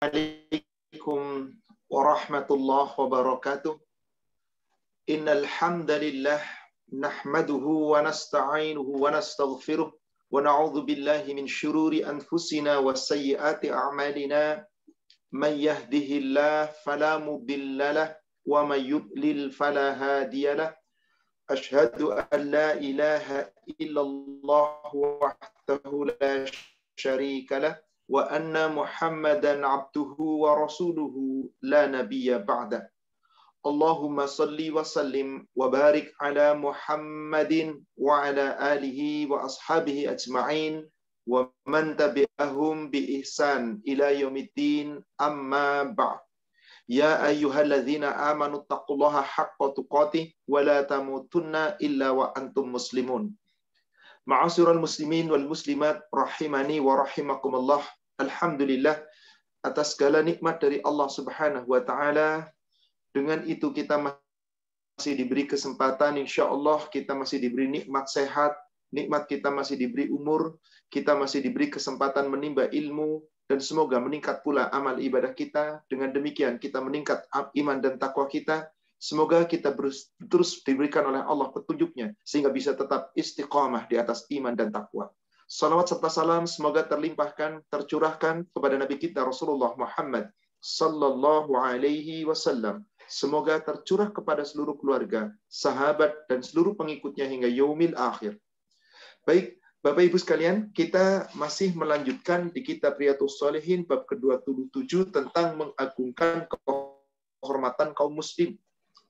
Assalamualaikum warahmatullahi wabarakatuh. Innal hamdalillah nahmaduhu wa nasta'inuhu wa nastaghfiruh wa na'udzu billahi min syururi anfusina wa sayyiati a'malina. Man yahdihillahu fala mudhillalah wa man yudlil fala hadiyalah. Asyhadu an la ilaha illallah wahdahu la syarikalah wa anna Muhammadan abduhu wa rasuluhu la nabiyya ba'da. Allahumma salli wa sallim wa barik ala Muhammadin wa ala alihi wa ashabihi ajma'in wa man tabi'ahum bi ihsan ila yaumiddin, amma ba'd. Ya ayyuhalladzina amanu taqullaha haqqa tuqatih wa la tamutunna illa wa antum muslimun. Ma'asyiral muslimin wal muslimat rahimani wa rahimakumullah. Alhamdulillah atas segala nikmat dari Allah Subhanahu wa taala. Dengan itu kita masih diberi kesempatan, insyaallah kita masih diberi nikmat sehat, nikmat kita masih diberi umur, kita masih diberi kesempatan menimba ilmu, dan semoga meningkat pula amal ibadah kita. Dengan demikian kita meningkat iman dan takwa kita. Semoga kita terus diberikan oleh Allah petunjuknya sehingga bisa tetap istiqamah di atas iman dan takwa. Salawat serta salam semoga terlimpahkan, tercurahkan kepada Nabi kita Rasulullah Muhammad sallallahu alaihi wasallam. Semoga tercurah kepada seluruh keluarga, sahabat, dan seluruh pengikutnya hingga yaumil akhir. Baik, Bapak Ibu sekalian, kita masih melanjutkan di kitab Riyadhus Shalihin bab ke-27 tentang mengagungkan kehormatan kaum muslim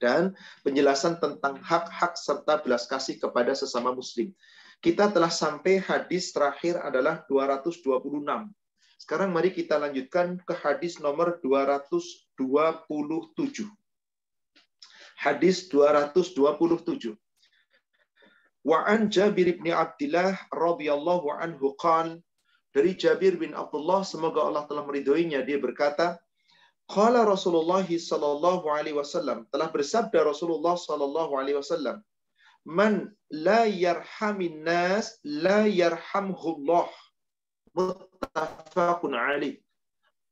dan penjelasan tentang hak-hak serta belas kasih kepada sesama muslim. Kita telah sampai hadis terakhir adalah 226. Sekarang mari kita lanjutkan ke hadis nomor 227. Hadis 227. Wa an Jabir bin Abdullah radhiyallahu anhu qala, dari Jabir bin Abdullah semoga Allah telah meridhoinya, dia berkata, qala Rasulullah sallallahu alaihi wasallam, telah bersabda Rasulullah sallallahu alaihi wasallam, man la yarhamin nas la yarhamhullah, muttafaqun alaih.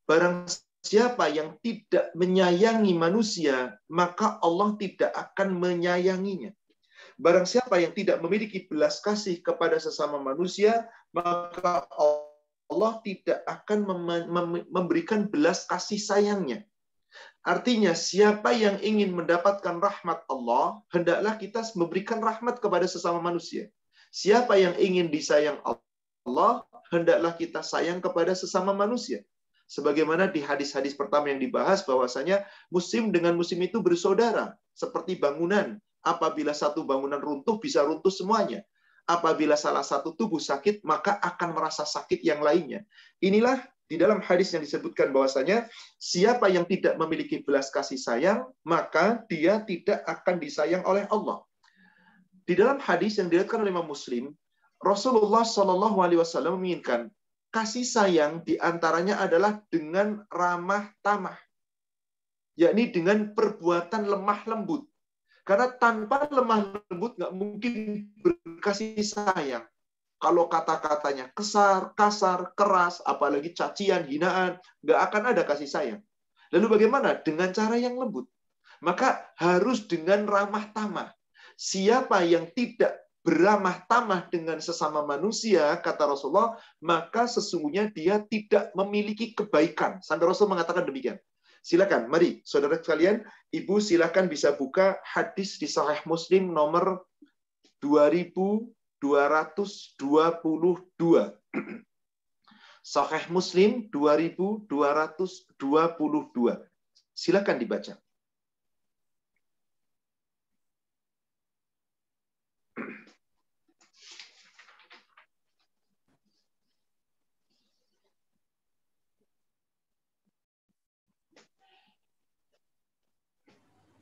Barang siapa yang tidak menyayangi manusia, maka Allah tidak akan menyayanginya. Barang siapa yang tidak memiliki belas kasih kepada sesama manusia, maka Allah tidak akan memberikan belas kasih sayangnya. Artinya, siapa yang ingin mendapatkan rahmat Allah, hendaklah kita memberikan rahmat kepada sesama manusia. Siapa yang ingin disayang Allah, hendaklah kita sayang kepada sesama manusia. Sebagaimana di hadis-hadis pertama yang dibahas, bahwasanya muslim dengan muslim itu bersaudara, seperti bangunan. Apabila satu bangunan runtuh, bisa runtuh semuanya. Apabila salah satu tubuh sakit, maka akan merasa sakit yang lainnya. Inilah di dalam hadis yang disebutkan bahwasanya siapa yang tidak memiliki belas kasih sayang, maka dia tidak akan disayang oleh Allah. Di dalam hadis yang diriwayatkan oleh Imam Muslim, Rasulullah Shallallahu Alaihi Wasallam menginginkan kasih sayang diantaranya adalah dengan ramah tamah, yakni dengan perbuatan lemah lembut. Karena tanpa lemah lembut nggak mungkin berkasih sayang. Kalau kata-katanya kasar, keras, apalagi cacian, hinaan, nggak akan ada kasih sayang. Lalu bagaimana? Dengan cara yang lembut. Maka harus dengan ramah tamah. Siapa yang tidak beramah tamah dengan sesama manusia, kata Rasulullah, maka sesungguhnya dia tidak memiliki kebaikan. Sampai Rasul mengatakan demikian. Silakan, mari saudara sekalian, ibu silakan bisa buka hadis di Sahih Muslim nomor 2222. Sahih Muslim 2222. Silakan dibaca.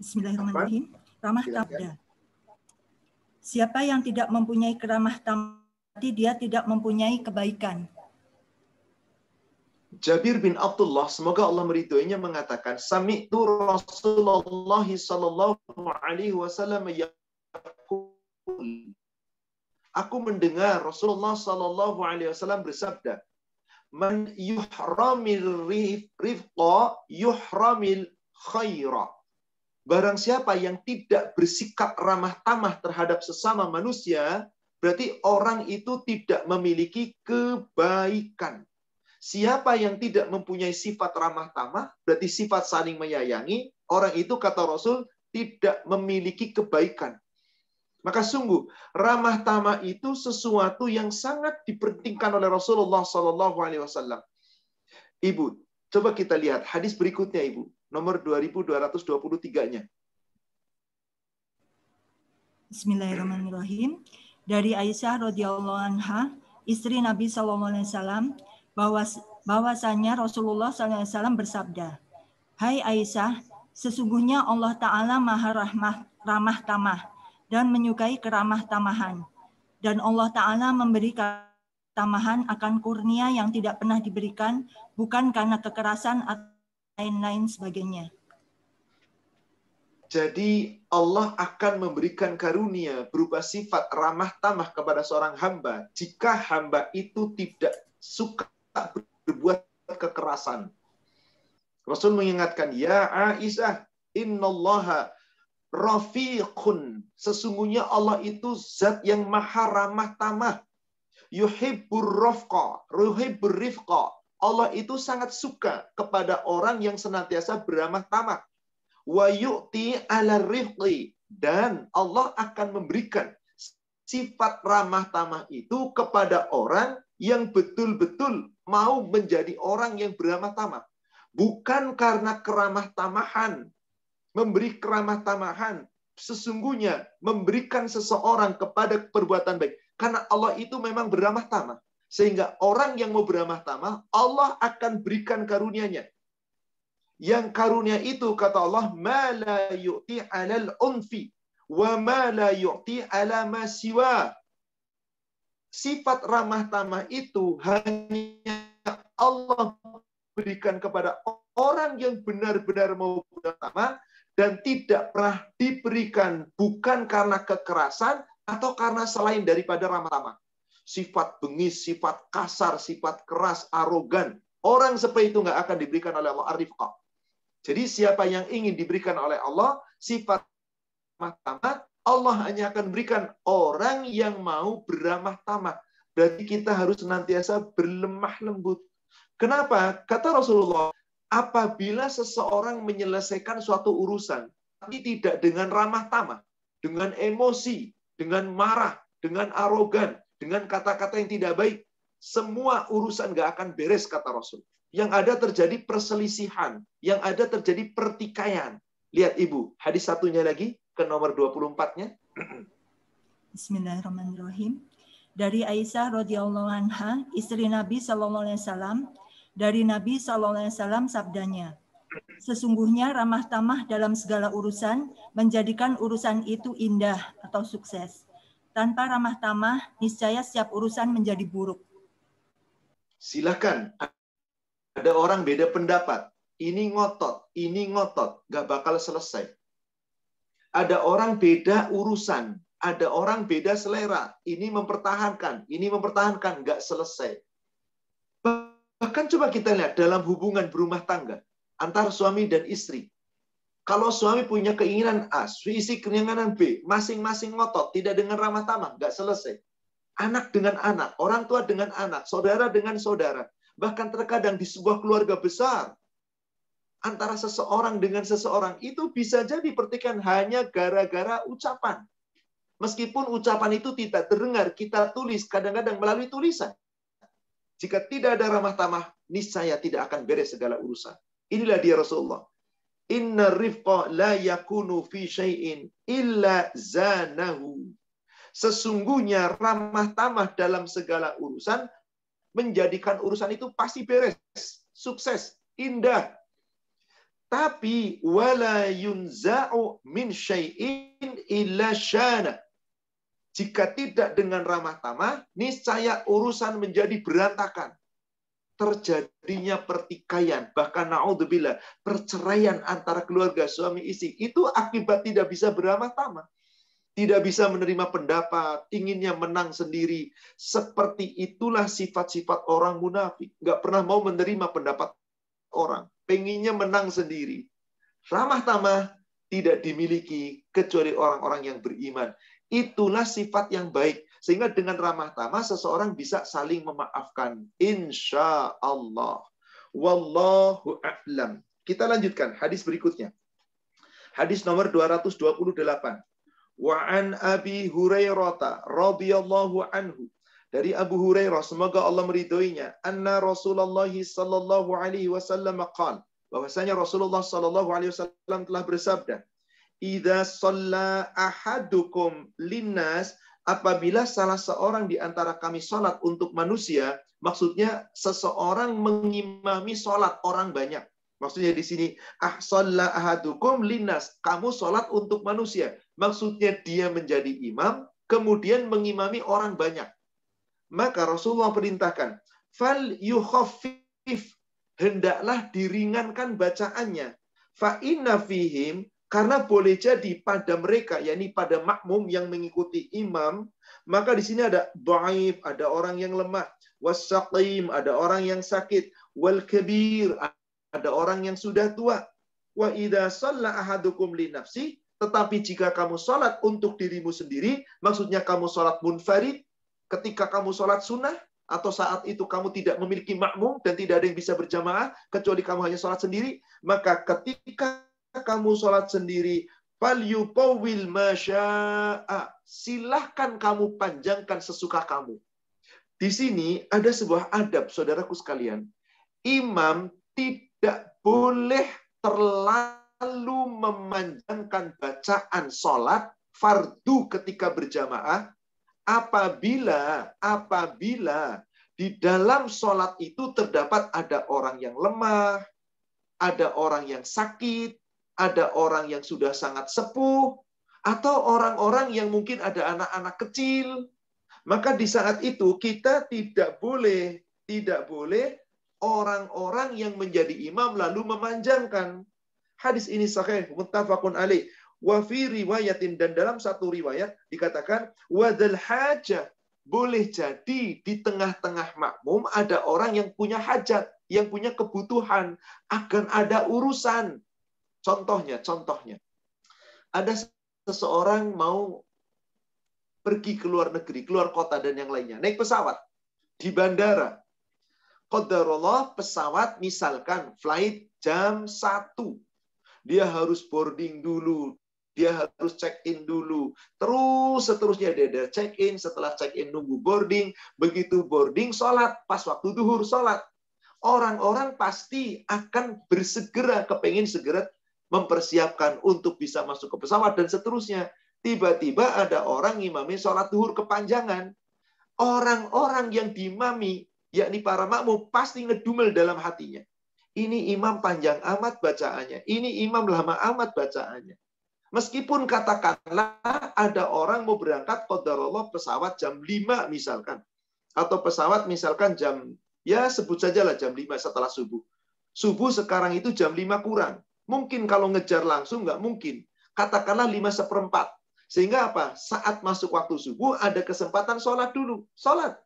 Bismillahirrahmanirrahim. Ramah tamah. Siapa yang tidak mempunyai keramah tamah, dia tidak mempunyai kebaikan. Jabir bin Abdullah, semoga Allah meridhoinya, mengatakan, Sami'tu Rasulullah sallallahu alaihi wasallam yaqul. Aku mendengar Rasulullah sallallahu alaihi wasallam bersabda, Man yuhramil rifqa yuhramil khaira. Barang siapa yang tidak bersikap ramah tamah terhadap sesama manusia, berarti orang itu tidak memiliki kebaikan. Siapa yang tidak mempunyai sifat ramah tamah, berarti sifat saling menyayangi, orang itu kata Rasul tidak memiliki kebaikan. Maka sungguh ramah tamah itu sesuatu yang sangat dipentingkan oleh Rasulullah SAW. Ibu, coba kita lihat hadis berikutnya, Ibu, nomor 2223-nya. Bismillahirrahmanirrahim. Dari Aisyah radhiyallahu anha, istri Nabi SAW, bahwasanya Rasulullah SAW bersabda, "Hai Aisyah, sesungguhnya Allah Ta'ala maha ramah tamah dan menyukai keramah tamahan. Dan Allah Ta'ala memberi tamahan akan kurnia yang tidak pernah diberikan, bukan karena kekerasan atau lain-lain sebagainya." Jadi Allah akan memberikan karunia berupa sifat ramah tamah kepada seorang hamba jika hamba itu tidak suka berbuat kekerasan. Rasul mengingatkan, ya Aisyah, innallaha rafiqun. Sesungguhnya Allah itu zat yang maha ramah tamah. Yuhibbur rifqa. Allah itu sangat suka kepada orang yang senantiasa beramah tamah. Wa yu'ti 'ala rifqi. Dan Allah akan memberikan sifat ramah tamah itu kepada orang yang betul-betul mau menjadi orang yang beramah tamah. Bukan karena keramah tamahan. Memberi keramah tamahan sesungguhnya memberikan seseorang kepada perbuatan baik. Karena Allah itu memang beramah tamah. Sehingga orang yang mau beramah tamah, Allah akan berikan karunia-Nya. Yang karunia itu, kata Allah, ma la yu'ti 'alal unfi wa ma la yu'ti 'ala ma siwa. Sifat ramah tamah itu hanya Allah berikan kepada orang yang benar-benar mau beramah tamah dan tidak pernah diberikan bukan karena kekerasan atau karena selain daripada ramah tamah. Sifat bengis, sifat kasar, sifat keras, arogan. Orang seperti itu nggak akan diberikan oleh Allah ar-rifqa. Jadi siapa yang ingin diberikan oleh Allah sifat ramah tamah, Allah hanya akan berikan orang yang mau beramah tamah. Berarti kita harus senantiasa berlemah lembut. Kenapa? Kata Rasulullah, apabila seseorang menyelesaikan suatu urusan, tapi tidak dengan ramah tamah, dengan emosi, dengan marah, dengan arogan, dengan kata-kata yang tidak baik, semua urusan nggak akan beres, kata Rasul. Yang ada terjadi perselisihan, yang ada terjadi pertikaian. Lihat Ibu, hadis satunya lagi, ke nomor 24-nya. Bismillahirrahmanirrahim. Dari Aisyah radhiyallahu anha, istri Nabi SAW, dari Nabi SAW sabdanya, sesungguhnya ramah tamah dalam segala urusan menjadikan urusan itu indah atau sukses. Tanpa ramah tamah, niscaya setiap urusan menjadi buruk. Silakan. Ada orang beda pendapat. Ini ngotot, gak bakal selesai. Ada orang beda urusan. Ada orang beda selera. Ini mempertahankan, gak selesai. Bahkan coba kita lihat dalam hubungan berumah tangga antara suami dan istri. Kalau suami punya keinginan A, istri keinginan B, masing-masing ngotot, tidak dengan ramah tamah, nggak selesai. Anak dengan anak, orang tua dengan anak, saudara dengan saudara. Bahkan terkadang di sebuah keluarga besar, antara seseorang dengan seseorang, itu bisa jadi pertikaian hanya gara-gara ucapan. Meskipun ucapan itu tidak terdengar, kita tulis kadang-kadang melalui tulisan. Jika tidak ada ramah tamah, niscaya tidak akan beres segala urusan. Inilah dia Rasulullah. Inna rifqa la yakunu fi syai'in illa zanahu. Sesungguhnya ramah tamah dalam segala urusan menjadikan urusan itu pasti beres, sukses, indah. Tapi wala yunza'u min syai'in illa syana. Jika tidak dengan ramah tamah, niscaya urusan menjadi berantakan. Terjadinya pertikaian, bahkan naudzubillah, perceraian antara keluarga suami istri. Itu akibat tidak bisa beramah tamah. tidak bisa menerima pendapat, inginnya menang sendiri. Seperti itulah sifat-sifat orang munafik. Nggak pernah mau menerima pendapat orang, penginnya menang sendiri. Ramah tamah tidak dimiliki kecuali orang-orang yang beriman. Itulah sifat yang baik. Sehingga dengan ramah tamah seseorang bisa saling memaafkan. Insya Allah. Wallahu a'lam. Kita lanjutkan hadis berikutnya. Hadis nomor 228. Wa'an Abi Hurairah radhiyallahu anhu. Dari Abu Hurairah, semoga Allah meridhoinya, anna Rasulullah sallallahu alaihi wasallam qala, bahwasanya Rasulullah sallallahu alaihi wasallam telah bersabda, idza shalla ahadukum linnas, apabila salah seorang di antara kami salat untuk manusia, maksudnya seseorang mengimami salat orang banyak. Maksudnya di sini, shalla ahadukum linnas, kamu salat untuk manusia. Maksudnya dia menjadi imam, kemudian mengimami orang banyak. Maka Rasulullah perintahkan, fal yukhaffif, hendaklah diringankan bacaannya. Fa inna fihim, karena boleh jadi pada mereka, yakni pada makmum yang mengikuti imam, maka di sini ada dhaif, ada orang yang lemah, wasaqim, ada orang yang sakit, wal kabir, ada orang yang sudah tua. Wa idza shalla ahadukum li nafsi, tetapi jika kamu salat untuk dirimu sendiri, maksudnya kamu salat munfarid, ketika kamu sholat sunnah, atau saat itu kamu tidak memiliki makmum dan tidak ada yang bisa berjamaah, kecuali kamu hanya sholat sendiri, maka ketika kamu sholat sendiri, falyutawwil masya'a, silahkan kamu panjangkan sesuka kamu. Di sini ada sebuah adab, saudaraku sekalian. Imam tidak boleh terlalu memanjangkan bacaan sholat fardu ketika berjamaah, apabila di dalam sholat itu terdapat ada orang yang lemah, ada orang yang sakit, ada orang yang sudah sangat sepuh, atau orang-orang yang mungkin ada anak-anak kecil. Maka di saat itu kita tidak boleh orang-orang yang menjadi imam lalu memanjangkan. Hadis ini sahih, muttafaqun alaih. Wa fi riwayatin, dan dalam satu riwayat dikatakan wadal hajah, boleh jadi di tengah-tengah makmum ada orang yang punya hajat, yang punya kebutuhan, akan ada urusan. Contohnya ada seseorang mau pergi ke luar negeri, keluar kota dan yang lainnya, naik pesawat di bandara. Qadarullah pesawat misalkan flight jam 1. Dia harus boarding dulu, dia harus check-in dulu. Terus seterusnya dia check-in, setelah check-in nunggu boarding, begitu boarding sholat, pas waktu duhur sholat. Orang-orang pasti akan bersegera, kepengin segera mempersiapkan untuk bisa masuk ke pesawat dan seterusnya. Tiba-tiba ada orang ngimami sholat duhur kepanjangan. Orang-orang yang diimami, yakni para makmum, pasti ngedumel dalam hatinya. Ini imam panjang amat bacaannya. Ini imam lama amat bacaannya. Meskipun katakanlah ada orang mau berangkat qadarullah pesawat jam 5 misalkan. Atau pesawat misalkan jam, ya sebut sajalah jam 5 setelah subuh. Subuh sekarang itu jam 5 kurang. Mungkin kalau ngejar langsung nggak mungkin. Katakanlah 5:15. Sehingga apa? Saat masuk waktu subuh ada kesempatan sholat dulu. Sholat.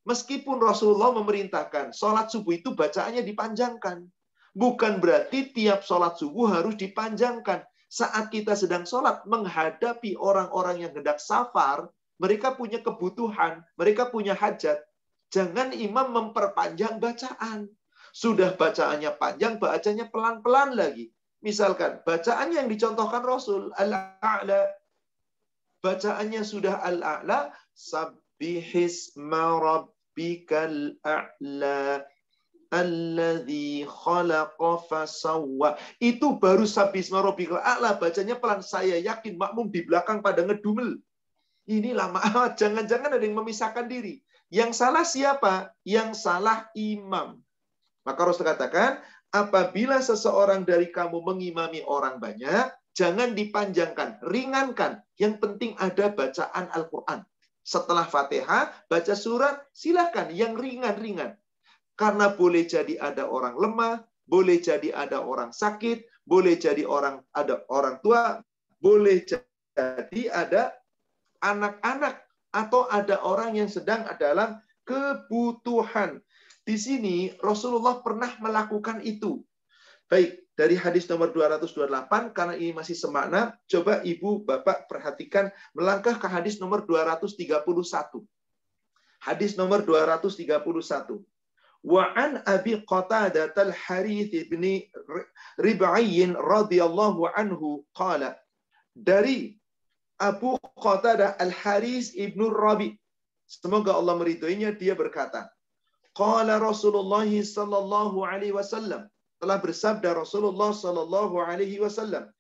Meskipun Rasulullah memerintahkan sholat subuh itu bacaannya dipanjangkan. Bukan berarti tiap sholat subuh harus dipanjangkan. Saat kita sedang sholat menghadapi orang-orang yang hendak safar, mereka punya kebutuhan, mereka punya hajat. Jangan imam memperpanjang bacaan. Sudah bacaannya panjang, bacanya pelan-pelan lagi. Misalkan, bacaannya yang dicontohkan Rasul, Al-A'la. Bacaannya sudah Al-A'la, Sabbihisma rabbikal a'la. Alladzi khalaqa fasawwa. Itu baru Sabbihisma rabbikal a'la, bacanya pelan. Saya yakin makmum di belakang pada ngedumel. Ini lama amat, jangan-jangan ada yang memisahkan diri. Yang salah siapa? Yang salah imam. Maka Rasul katakan, apabila seseorang dari kamu mengimami orang banyak, jangan dipanjangkan, ringankan. Yang penting ada bacaan Al-Quran. Setelah Fatihah, baca surat, silakan yang ringan-ringan. Karena boleh jadi ada orang lemah, boleh jadi ada orang sakit, boleh jadi ada orang tua, boleh jadi ada anak-anak, atau ada orang yang sedang dalam kebutuhan. Di sini Rasulullah pernah melakukan itu. Baik, dari hadis nomor 228, karena ini masih semakna, coba Ibu, Bapak perhatikan, melangkah ke hadis nomor 231. Hadis nomor 231. Wa an Abi Qatadah al-Harith bin Rib'iyyin radhiyallahu anhu qala, dari Abu Qatadah al-Harith ibnu Rabi, semoga Allah meridhoinya, dia berkata, qala Rasulullah sallallahu alaihi wasallam, telah bersabda Rasulullah sallallahu alaihi wasallam,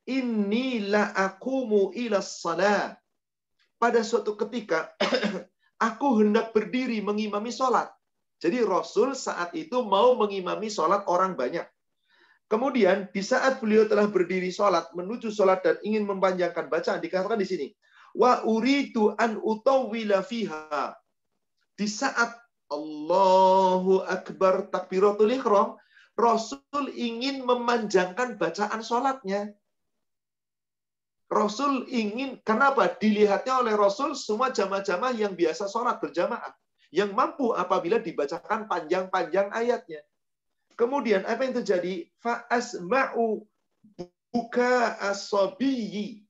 inni la aqumu ila shalah, pada suatu ketika aku hendak berdiri mengimami sholat. Jadi Rasul saat itu mau mengimami sholat orang banyak. Kemudian di saat beliau telah berdiri sholat, menuju sholat dan ingin memanjangkan bacaan, dikatakan di sini, wa uridu an utawwila fiha. Di saat Allahu Akbar takbiratul ihram, Rasul ingin memanjangkan bacaan sholatnya. Rasul ingin, kenapa? Dilihatnya oleh Rasul semua jamaah-jamaah yang biasa sholat berjamaah, yang mampu apabila dibacakan panjang-panjang ayatnya. Kemudian apa yang terjadi? Fa'asma'u buka as-sabiyyi.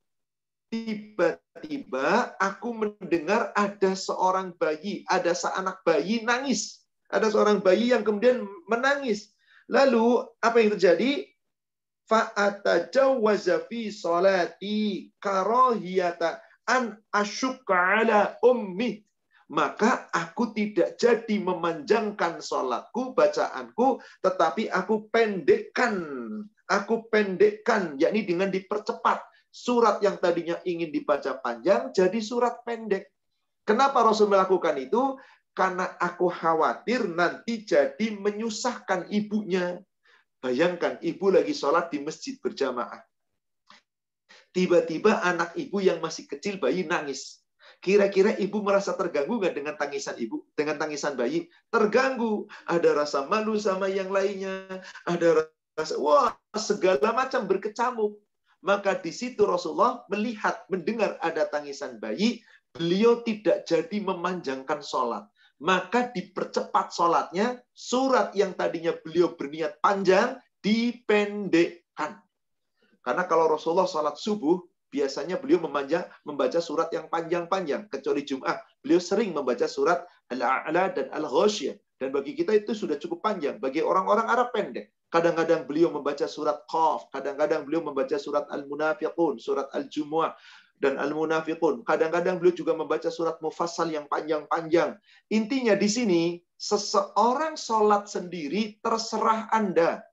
Tiba-tiba aku mendengar ada seorang bayi, ada seanak bayi nangis. Ada seorang bayi yang kemudian menangis. Lalu apa yang terjadi? Fa'atajawwaza fi sholati karahiyata an asyukka ala ummi. Maka aku tidak jadi memanjangkan sholatku, bacaanku, tetapi aku pendekkan, yakni dengan dipercepat. Surat yang tadinya ingin dibaca panjang, jadi surat pendek. Kenapa Rasul melakukan itu? Karena aku khawatir nanti jadi menyusahkan ibunya. Bayangkan, ibu lagi sholat di masjid berjamaah. Tiba-tiba anak ibu yang masih kecil, bayi, nangis. Kira-kira ibu merasa terganggu nggak dengan tangisan ibu, dengan tangisan bayi? Terganggu. Ada rasa malu sama yang lainnya. Ada rasa, wah, segala macam berkecamuk. Maka di situ Rasulullah melihat, mendengar ada tangisan bayi, beliau tidak jadi memanjangkan sholat. Maka dipercepat sholatnya, surat yang tadinya beliau berniat panjang, dipendekkan. Karena kalau Rasulullah sholat subuh, biasanya beliau membaca surat yang panjang-panjang. Kecuali Jum'ah, beliau sering membaca surat Al-A'la dan Al-Ghasyiyah. Dan bagi kita itu sudah cukup panjang. Bagi orang-orang Arab pendek. Kadang-kadang beliau membaca surat Qaf. Kadang-kadang beliau membaca surat Al-Munafiqun, surat Al-Jumu'ah, dan Al-Munafiqun. Kadang-kadang beliau juga membaca surat Mufassal yang panjang-panjang. Intinya di sini, seseorang sholat sendiri terserah Anda.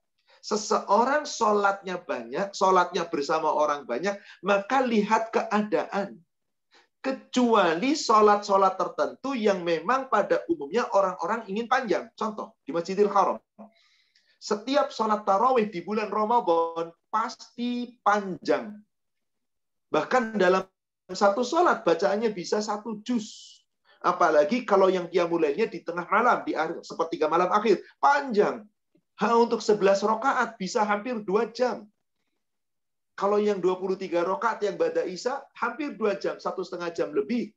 Seseorang sholatnya banyak, sholatnya bersama orang banyak, maka lihat keadaan. Kecuali sholat-sholat tertentu yang memang pada umumnya orang-orang ingin panjang. Contoh, di Masjidil Haram. Setiap sholat tarawih di bulan Ramadan pasti panjang. Bahkan dalam satu sholat bacaannya bisa 1 juz. Apalagi kalau yang qiyamul lailnya di tengah malam, di sepertiga malam akhir, panjang. Untuk 11 rakaat bisa hampir 2 jam. Kalau yang 23 rakaat yang ba'da isya hampir 2 jam, 1,5 jam lebih.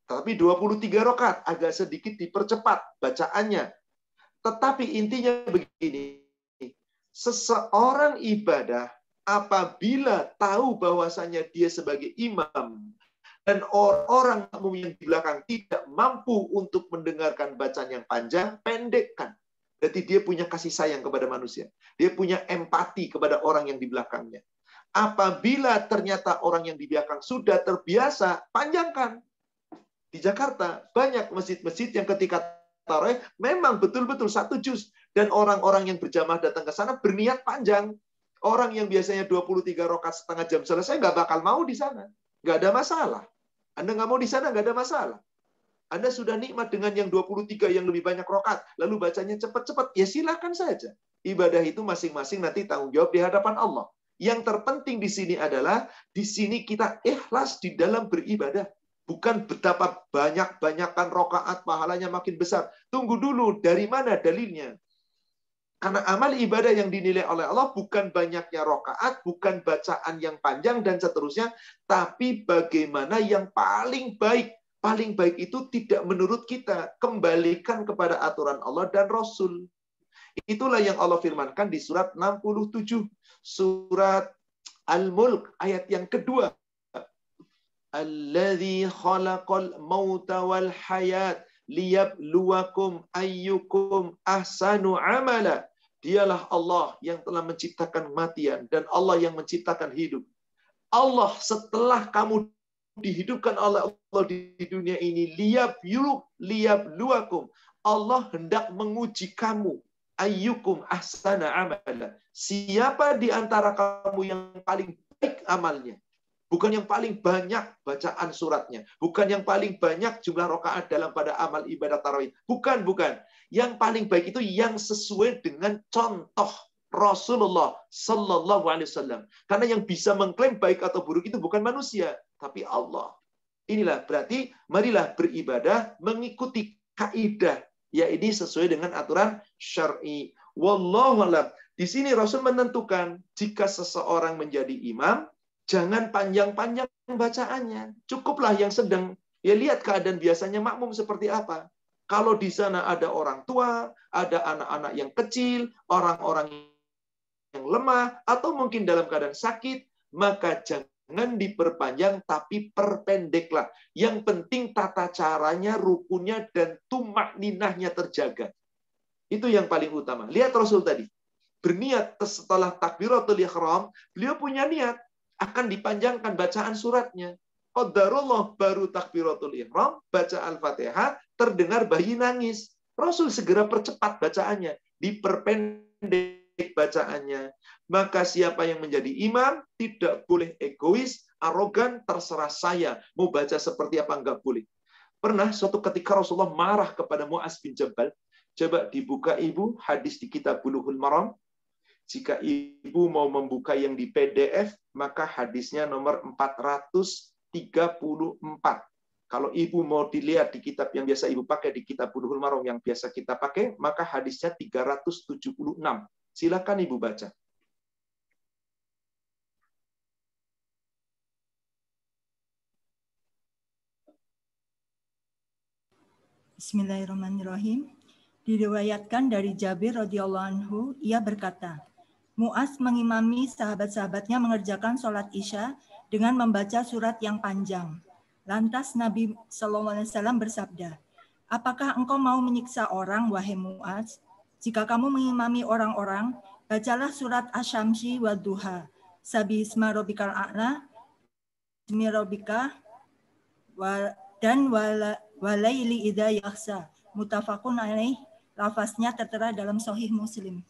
Tapi 23 rakaat agak sedikit dipercepat bacaannya. Tetapi intinya begini. Seseorang ibadah apabila tahu bahwasanya dia sebagai imam dan orang-orang yang di belakang tidak mampu untuk mendengarkan bacaan yang panjang, pendekkan. Berarti dia punya kasih sayang kepada manusia. Dia punya empati kepada orang yang di belakangnya. Apabila ternyata orang yang di belakang sudah terbiasa, panjangkan. Di Jakarta, banyak masjid-masjid yang ketika tarawih memang betul-betul 1 juz. Dan orang-orang yang berjamaah datang ke sana berniat panjang. Orang yang biasanya 23 rakaat setengah jam selesai, nggak bakal mau di sana. Nggak ada masalah. Anda nggak mau di sana, nggak ada masalah. Anda sudah nikmat dengan yang 23 yang lebih banyak rakaat, lalu bacanya cepat-cepat, ya silakan saja. Ibadah itu masing-masing nanti tanggung jawab di hadapan Allah. Yang terpenting di sini adalah, di sini kita ikhlas di dalam beribadah. Bukan betapa banyak-banyakan rakaat, pahalanya makin besar. Tunggu dulu, dari mana dalilnya? Karena amal ibadah yang dinilai oleh Allah bukan banyaknya rakaat, bukan bacaan yang panjang dan seterusnya, tapi bagaimana yang paling baik. Paling baik itu tidak menurut kita, kembalikan kepada aturan Allah dan Rasul. Itulah yang Allah firmankan di surat 67, surat Al-Mulk ayat yang kedua. Alladzi khalaqal mauta wal hayat liyabluwakum ayyukum ahsanu amala. Dialah Allah yang telah menciptakan kematian dan Allah yang menciptakan hidup. Allah setelah kamu dihidupkan oleh Allah di dunia ini, liyabluwakum. Allah hendak menguji kamu. Ayyukum ahsana amala. Siapa di antara kamu yang paling baik amalnya? Bukan yang paling banyak bacaan suratnya. Bukan yang paling banyak jumlah rakaat dalam pada amal ibadah tarawih. Bukan. Yang paling baik itu yang sesuai dengan contoh Rasulullah Sallallahu Alaihi Wasallam. Karena yang bisa mengklaim baik atau buruk itu bukan manusia, tapi Allah. Inilah berarti marilah beribadah mengikuti kaidah, yaitu sesuai dengan aturan syar'i. Wallahu a'lam. Di sini Rasul menentukan jika seseorang menjadi imam, jangan panjang-panjang bacaannya. Cukuplah yang sedang. Ya lihat keadaan biasanya makmum seperti apa. Kalau di sana ada orang tua, ada anak-anak yang kecil, orang-orang yang lemah, atau mungkin dalam keadaan sakit, maka jangan diperpanjang, tapi perpendeklah. Yang penting tata caranya, rukunnya, dan tumak ninahnya terjaga. Itu yang paling utama. Lihat Rasul tadi. Berniat setelah takbiratul ihram, beliau punya niat akan dipanjangkan bacaan suratnya. Qadarullah baru takbiratul ihram, baca Al-Fatihah, terdengar bayi nangis. Rasul segera percepat bacaannya, diperpendek bacaannya. Maka siapa yang menjadi imam tidak boleh egois, arogan, terserah saya. Mau baca seperti apa enggak boleh. Pernah suatu ketika Rasulullah marah kepada Mu'az bin Jabal. Coba dibuka ibu hadis di kitab Bulughul Maram. Jika ibu mau membuka yang di PDF, maka hadisnya nomor 434. Kalau ibu mau dilihat di kitab yang biasa ibu pakai, di kitab Bulughul Maram yang biasa kita pakai, maka hadisnya 376. Silakan ibu baca. Bismillahirrahmanirrahim. Diriwayatkan dari Jabir radhiyallahu anhu, ia berkata, Mu'az mengimami sahabat-sahabatnya mengerjakan sholat Isya dengan membaca surat yang panjang. Lantas Nabi SAW bersabda, apakah engkau mau menyiksa orang, wahai Mu'az? Jika kamu mengimami orang-orang, bacalah surat Asy-Syamsi wa Duha, Sabbihisma rabbikal a'la, Bismi rabbika, dan walaili idza yaghsha. Muttafaqun alaih. Lafaznya tertera dalam Sahih Muslim.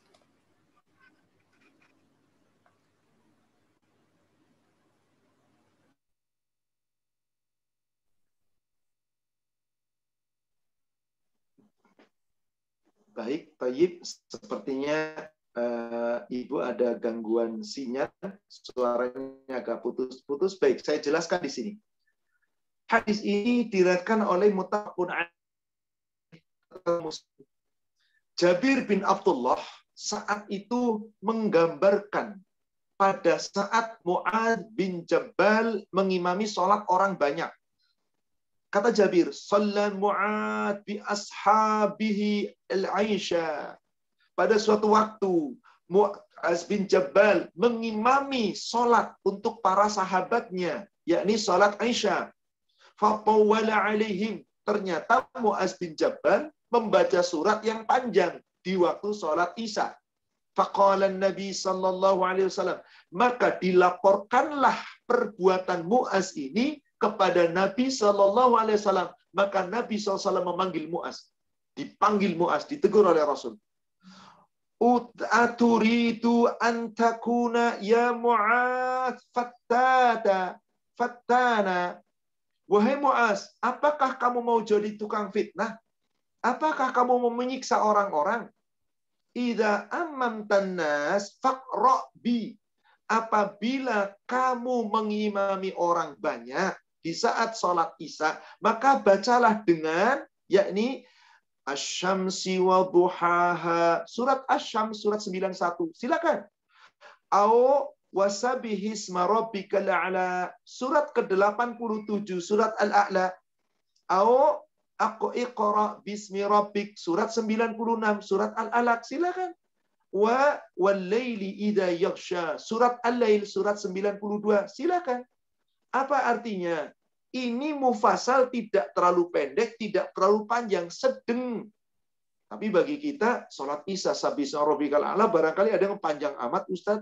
Baik, Tayyib, sepertinya Ibu ada gangguan sinyal, suaranya agak putus-putus. Baik, saya jelaskan di sini. Hadis ini diriwayatkan oleh muttafaqun alaih. Jabir bin Abdullah saat itu menggambarkan pada saat Mu'adz bin Jabal mengimami sholat orang banyak. Kata Jabir, "Shalla Mu'adz bi ashabihi al-Aisha." Pada suatu waktu, Mu'adz bin Jabal mengimami sholat untuk para sahabatnya, yakni sholat Aisyah. Fatawwala alaihim. Ternyata Mu'adz bin Jabal membaca surat yang panjang di waktu sholat Isya. Faqala Nabi sallallahu alaihi wasallam. Maka dilaporkanlah perbuatan Mu'adz ini kepada Nabi sallallahu alaihi wasallam. Maka Nabi sallallahu alaihi wasallam memanggil Mu'adz. Dipanggil Mu'adz, ditegur oleh Rasul. Aturidu an takuna ya Mu'adz fattana. Wahai Mu'adz, apakah kamu mau jadi tukang fitnah? Apakah kamu mau menyiksa orang-orang? Idza amamtan nas faqra bi. Apabila kamu mengimami orang banyak di saat sholat Isya, maka bacalah dengan, yakni Asy-syamsi wa duhaha. Surat Asy-syams surat 91. Silakan. Au wasabihisma rabbikal a'la. Surat ke-87 surat Al-A'la. Au aku iqra bismi rabbik surat 96 surat Al-Alaq. Silakan. Wa wal-laili idza yaghsha surat Al-Lail surat 92. Silakan. Apa artinya? Ini mufassal, tidak terlalu pendek, tidak terlalu panjang, sedang. Tapi bagi kita, sholat Isya, Sabbihisma rabbikal a'la, barangkali ada yang panjang amat, Ustaz.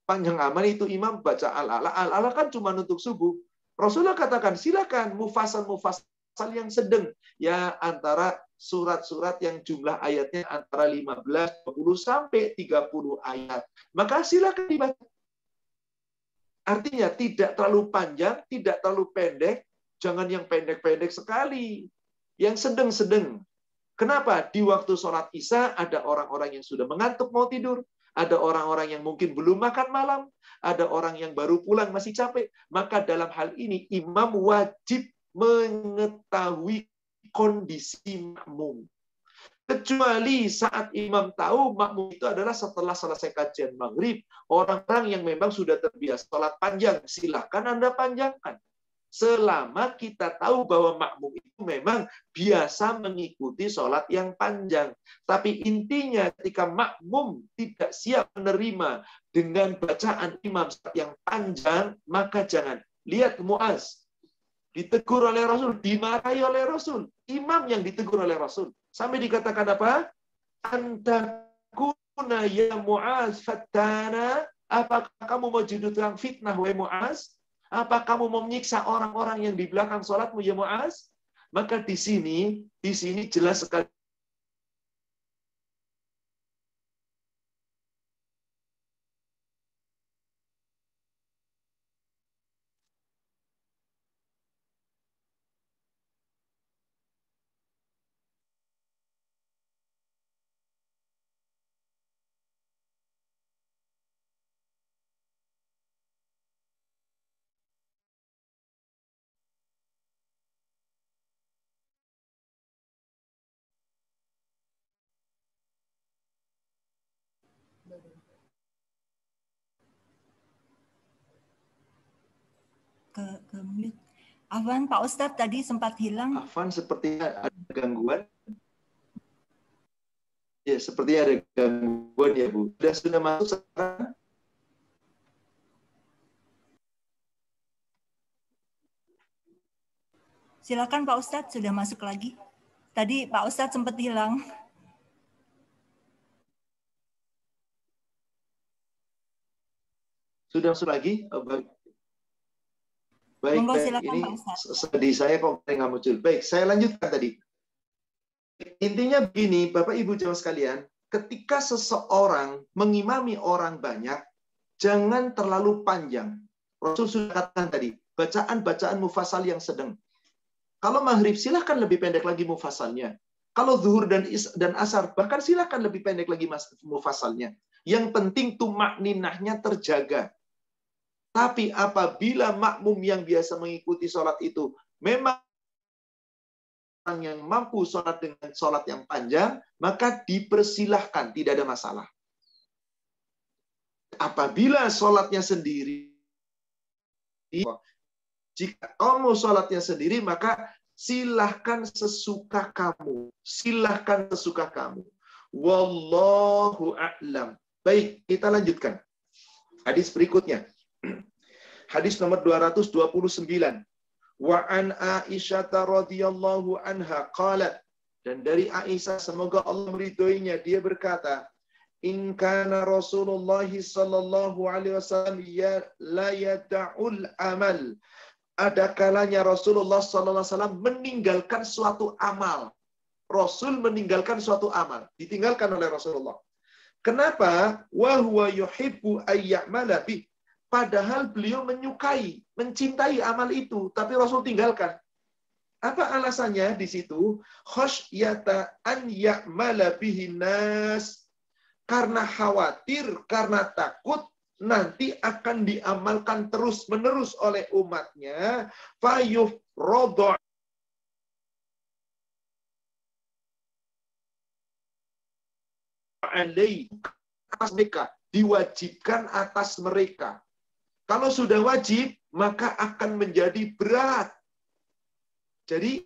Panjang amat itu imam baca Al-A'la. Al-A'la kan cuma untuk subuh. Rasulullah katakan, silakan mufassal yang sedang. Ya, antara surat-surat yang jumlah ayatnya antara 15, 20, sampai 30 ayat. Maka silakan dibaca. Artinya tidak terlalu panjang, tidak terlalu pendek, jangan yang pendek-pendek sekali. Yang sedang-sedang. Kenapa? Di waktu sholat Isya ada orang-orang yang sudah mengantuk mau tidur, ada orang-orang yang mungkin belum makan malam, ada orang yang baru pulang masih capek. Maka dalam hal ini imam wajib mengetahui kondisi makmum. Kecuali saat imam tahu makmum itu adalah setelah selesai kajian maghrib, orang-orang yang memang sudah terbiasa sholat panjang, silahkan Anda panjangkan. Selama kita tahu bahwa makmum itu memang biasa mengikuti sholat yang panjang. Tapi intinya ketika makmum tidak siap menerima dengan bacaan imam yang panjang, maka jangan. Lihat Muaz, ditegur oleh Rasul, dimarahi oleh Rasul. Imam yang ditegur oleh Rasul. Sampai dikatakan apa? Antakuna ya Muaz fattana. Apakah kamu mau jadi tukang fitnah, wahai Muaz? Apa kamu mau menyiksa orang-orang yang di belakang sholatmu, ya Muaz? Maka di sini jelas sekali. Ke mute. Afwan, Pak Ustadz tadi sempat hilang. Afwan, sepertinya ada gangguan. Ya, sepertinya ada gangguan ya, Bu. Sudah masuk sekarang? Silakan Pak Ustadz, sudah masuk lagi. Tadi Pak Ustadz sempat hilang. Sudah masuk lagi? Oh, baik. Baik, Monggo, baik. silakan, Ini Pak Ustadz. sedih saya kok nggak muncul. Baik, saya lanjutkan tadi. Intinya begini, Bapak Ibu jemaah sekalian, ketika seseorang mengimami orang banyak, jangan terlalu panjang. Rasul sudah katakan tadi, bacaan-bacaan mufassal yang sedang. Kalau maghrib, silahkan lebih pendek lagi mufassalnya. Kalau zuhur dan asar, bahkan silahkan lebih pendek lagi mufassalnya. Yang penting tumakninahnya terjaga. Tapi apabila makmum yang biasa mengikuti sholat itu memang yang mampu sholat dengan sholat yang panjang, maka dipersilahkan, tidak ada masalah. Apabila sholatnya sendiri, jika kamu sholatnya sendiri, maka silahkan sesuka kamu. Silahkan sesuka kamu. Wallahu a'lam. Baik, kita lanjutkan. Hadis berikutnya. Hadis nomor 229. Wa an Aisyah radhiyallahu anha qalat, dan dari Aisyah semoga Allah meridhoinya, dia berkata, in kana Rasulullah sallallahu alaihi wasallam la yad'ul amal. Ada kalanya Rasulullah sallallahu alaihi wasallam meninggalkan suatu amal. Rasul meninggalkan suatu amal, ditinggalkan oleh Rasulullah. Kenapa? Wa huwa yuhibbu ayya'mala bih. Padahal beliau menyukai, mencintai amal itu, tapi Rasul tinggalkan. Apa alasannya di situ? Khasyata an ya'mala bihin nas. Karena khawatir, karena takut nanti akan diamalkan terus-menerus oleh umatnya. Fayufrodo atas mereka, diwajibkan atas mereka. Kalau sudah wajib, maka akan menjadi berat. Jadi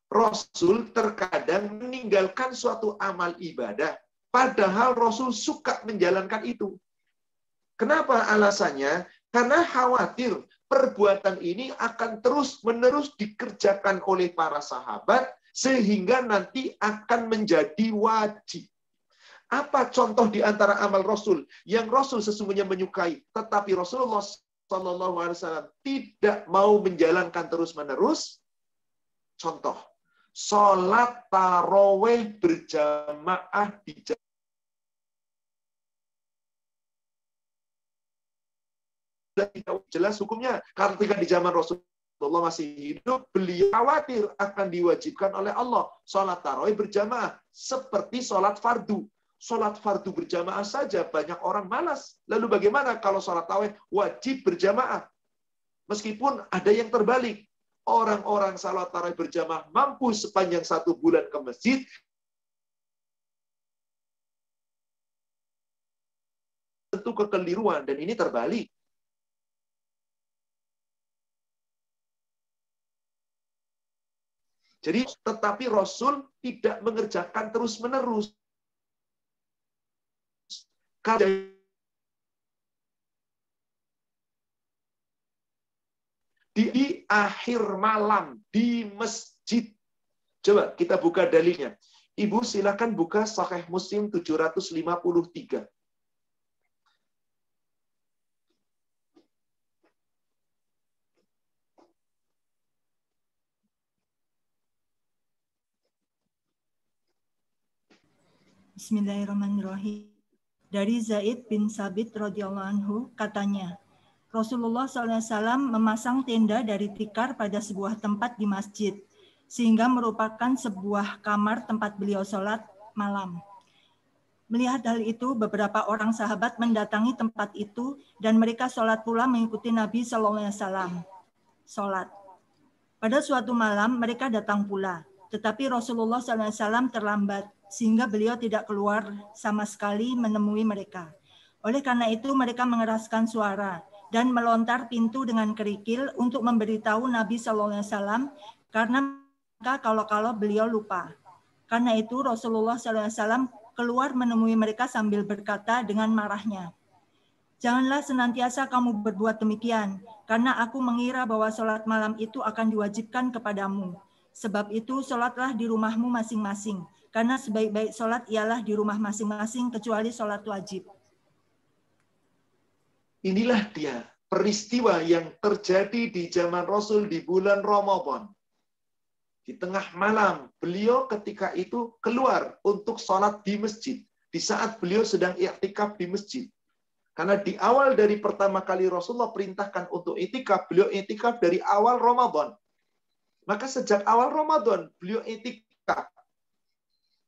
Rasul terkadang meninggalkan suatu amal ibadah, padahal Rasul suka menjalankan itu. Kenapa alasannya? Karena khawatir perbuatan ini akan terus-menerus dikerjakan oleh para sahabat, sehingga nanti akan menjadi wajib. Apa contoh di antara amal Rasul yang Rasul sesungguhnya menyukai, tetapi Rasulullah SAW tidak mau menjalankan terus-menerus? Contoh, sholat taraweh berjamaah di jelas hukumnya. Karena ketika di zaman Rasulullah masih hidup, beliau khawatir akan diwajibkan oleh Allah sholat tarawih berjamaah seperti sholat fardu. Sholat fardu berjamaah saja banyak orang malas. Lalu bagaimana kalau sholat tarawih wajib berjamaah? Meskipun ada yang terbalik. Orang-orang sholat tarawih berjamaah mampu sepanjang 1 bulan ke masjid, tentu kekeliruan, dan ini terbalik. Jadi, tetapi Rasul tidak mengerjakan terus-menerus. Di akhir malam di masjid. Coba kita buka dalilnya. Ibu silakan buka Sahih Muslim 753. Bismillahirrahmanirrahim. Dari Zaid bin Sabit radhiyallahu anhu katanya, Rasulullah SAW memasang tenda dari tikar pada sebuah tempat di masjid, sehingga merupakan sebuah kamar tempat beliau sholat malam. Melihat hal itu, beberapa orang sahabat mendatangi tempat itu dan mereka sholat pula mengikuti Nabi SAW. Sholat. Pada suatu malam mereka datang pula, tetapi Rasulullah SAW terlambat, sehingga beliau tidak keluar sama sekali menemui mereka. Oleh karena itu mereka mengeraskan suara dan melontar pintu dengan kerikil untuk memberitahu Nabi SAW, karena kalau beliau lupa. Karena itu Rasulullah SAW keluar menemui mereka sambil berkata dengan marahnya, "Janganlah senantiasa kamu berbuat demikian, karena aku mengira bahwa sholat malam itu akan diwajibkan kepadamu. Sebab itu sholatlah di rumahmu masing-masing, karena sebaik-baik sholat ialah di rumah masing-masing kecuali sholat wajib." Inilah dia peristiwa yang terjadi di zaman Rasul di bulan Ramadan. Di tengah malam, beliau ketika itu keluar untuk sholat di masjid. Di saat beliau sedang i'tikaf di masjid. Karena di awal dari pertama kali Rasulullah perintahkan untuk i'tikaf, beliau i'tikaf dari awal Ramadan. Maka sejak awal Ramadan, beliau i'tikaf.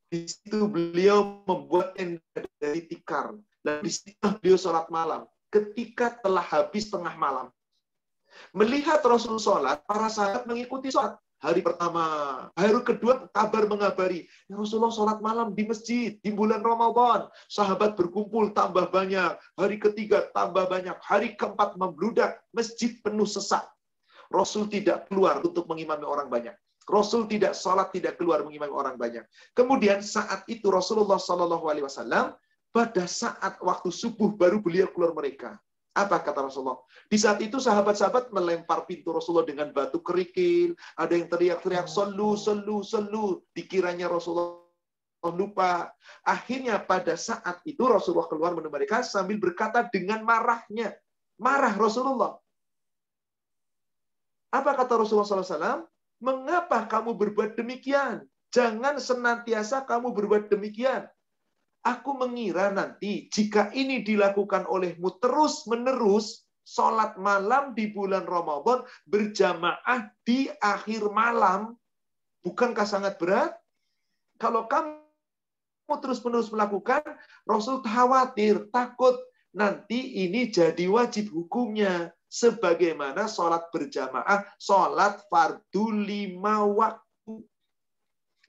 Di situ beliau membuat tenda dari tikar. Dan di situ beliau sholat malam. Ketika telah habis tengah malam. Melihat Rasul sholat, para sahabat mengikuti sholat. Hari pertama, hari kedua kabar mengabari, ya Rasulullah sholat malam di masjid, di bulan Ramadan. Sahabat berkumpul tambah banyak. Hari ketiga tambah banyak. Hari keempat membludak. Masjid penuh sesak. Rasul tidak keluar untuk mengimami orang banyak. Rasul tidak sholat, tidak keluar mengimami orang banyak. Kemudian saat itu Rasulullah SAW, pada saat waktu subuh baru beliau keluar mereka. Apa kata Rasulullah? Di saat itu sahabat-sahabat melempar pintu Rasulullah dengan batu kerikil. Ada yang teriak-teriak, "Sallu, sallu, sallu." Dikiranya Rasulullah lupa. Akhirnya pada saat itu Rasulullah keluar menemui mereka sambil berkata dengan marahnya. Marah Rasulullah. Apa kata Rasulullah SAW? "Mengapa kamu berbuat demikian? Jangan senantiasa kamu berbuat demikian. Aku mengira nanti jika ini dilakukan olehmu terus-menerus, sholat malam di bulan Ramadan berjamaah di akhir malam, bukankah sangat berat? Kalau kamu terus-menerus melakukan, Rasul khawatir, takut nanti ini jadi wajib hukumnya. Sebagaimana sholat berjamaah, sholat fardu 5 waktu.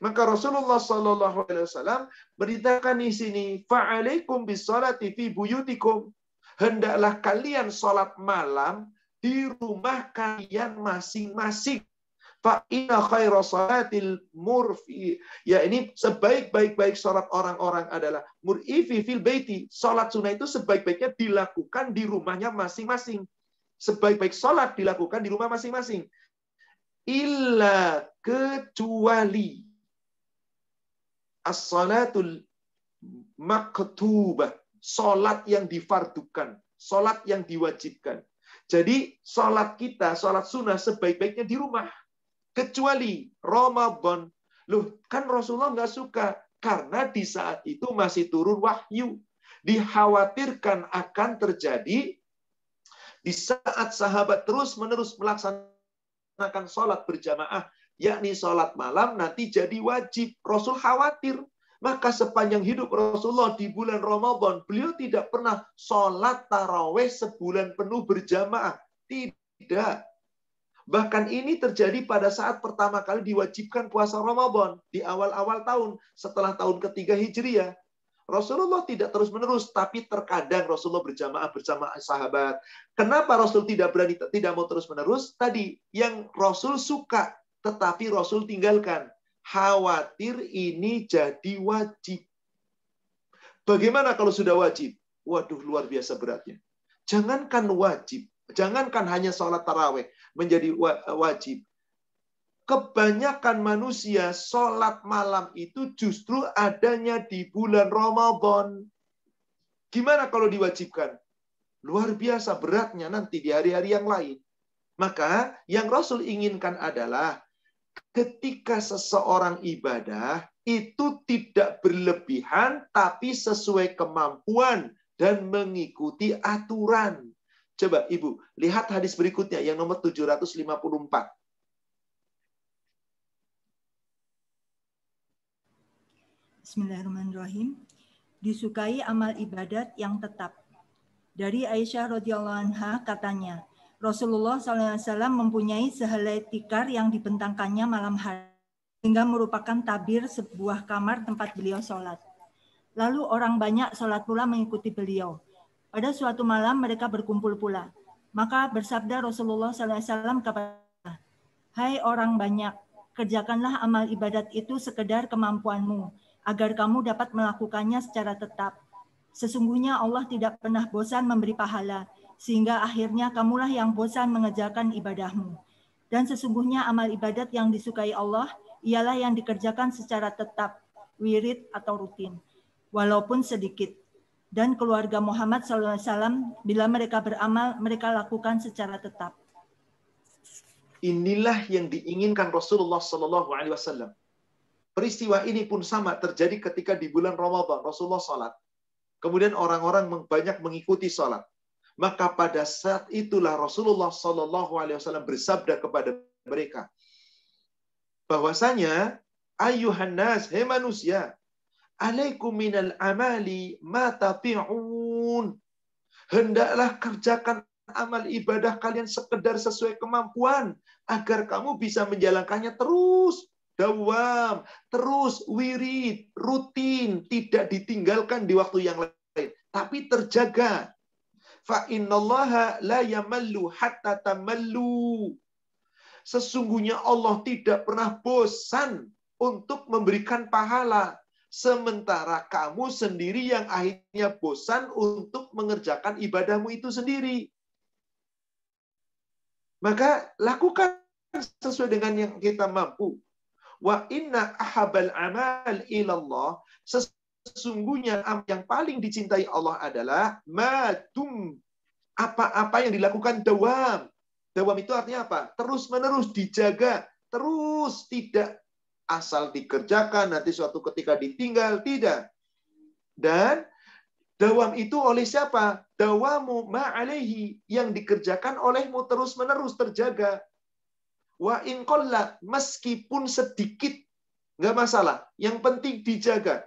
Maka Rasulullah Sallallahu Alaihi Wasallam beritakan di sini, fa'alaikum bisolati fi buyutikum. Hendaklah kalian sholat malam di rumah kalian masing-masing. Fa'inna khaira salatil murfi. Ya, ini sebaik-baik sholat orang-orang adalah mur'ifi fil baiti. Sholat sunnah itu sebaik-baiknya dilakukan di rumahnya masing-masing. Sebaik-baik sholat dilakukan di rumah masing-masing. Illa kecuali as-salatul maktubah. Sholat yang difardukan. Sholat yang diwajibkan. Jadi sholat kita, sholat sunnah sebaik-baiknya di rumah. Kecuali Ramadan. Loh, kan Rasulullah nggak suka. Karena di saat itu masih turun wahyu. Dikhawatirkan akan terjadi di saat sahabat terus-menerus melaksanakan sholat berjamaah, yakni sholat malam, nanti jadi wajib. Rasul khawatir. Maka sepanjang hidup Rasulullah di bulan Ramadan, beliau tidak pernah sholat taraweh sebulan penuh berjamaah. Tidak. Bahkan ini terjadi pada saat pertama kali diwajibkan puasa Ramadan di awal-awal tahun setelah tahun ketiga Hijriah. Rasulullah tidak terus-menerus, tapi terkadang Rasulullah berjamaah bersama sahabat. Kenapa Rasul tidak mau terus-menerus? Tadi yang Rasul suka, tetapi Rasul tinggalkan. Khawatir ini jadi wajib. Bagaimana kalau sudah wajib? Waduh, luar biasa beratnya. Jangankan wajib. Jangankan hanya sholat taraweh menjadi wajib. Kebanyakan manusia sholat malam itu justru adanya di bulan Ramadan. Gimana kalau diwajibkan? Luar biasa beratnya nanti di hari-hari yang lain. Maka yang Rasul inginkan adalah ketika seseorang ibadah itu tidak berlebihan tapi sesuai kemampuan dan mengikuti aturan. Coba Ibu, lihat hadis berikutnya yang nomor 754. Bismillahirrahmanirrahim. Disukai amal ibadat yang tetap. Dari Aisyah radhiyallahu anha katanya, Rasulullah SAW mempunyai sehelai tikar yang dibentangkannya malam hari, sehingga merupakan tabir sebuah kamar tempat beliau sholat. Lalu orang banyak sholat pula mengikuti beliau. Pada suatu malam mereka berkumpul pula. Maka bersabda Rasulullah SAW kepada, hai orang banyak, kerjakanlah amal ibadat itu sekedar kemampuanmu, agar kamu dapat melakukannya secara tetap. Sesungguhnya Allah tidak pernah bosan memberi pahala, sehingga akhirnya kamulah yang bosan mengerjakan ibadahmu. Dan sesungguhnya amal ibadat yang disukai Allah, ialah yang dikerjakan secara tetap, wirid atau rutin, walaupun sedikit. Dan keluarga Muhammad SAW, bila mereka beramal, mereka lakukan secara tetap. Inilah yang diinginkan Rasulullah SAW. Peristiwa ini pun sama terjadi ketika di bulan Ramadan. Rasulullah sholat. Kemudian orang-orang banyak mengikuti sholat. Maka pada saat itulah Rasulullah SAW bersabda kepada mereka. Bahwasanya, ayuhan nas, hei manusia, alaikum minal amali ma tati'un. Hendaklah kerjakan amal ibadah kalian sekedar sesuai kemampuan agar kamu bisa menjalankannya terus dawam, terus wirid, rutin, tidak ditinggalkan di waktu yang lain, tapi terjaga. Fa innallaha la yamallu hatta tamallu. Sesungguhnya Allah tidak pernah bosan untuk memberikan pahala. Sementara kamu sendiri yang akhirnya bosan untuk mengerjakan ibadahmu itu sendiri. Maka lakukan sesuai dengan yang kita mampu. Wa inna ahabal amal ilallah. Sesungguhnya yang paling dicintai Allah adalah madum. Apa-apa yang dilakukan dawam. Dawam itu artinya apa? Terus-menerus dijaga. Terus tidak asal dikerjakan, nanti suatu ketika ditinggal, tidak. Dan dawam itu oleh siapa? Dawamu ma'alaihi, yang dikerjakan olehmu terus-menerus terjaga. Wa in qalla, meskipun sedikit, nggak masalah. Yang penting dijaga.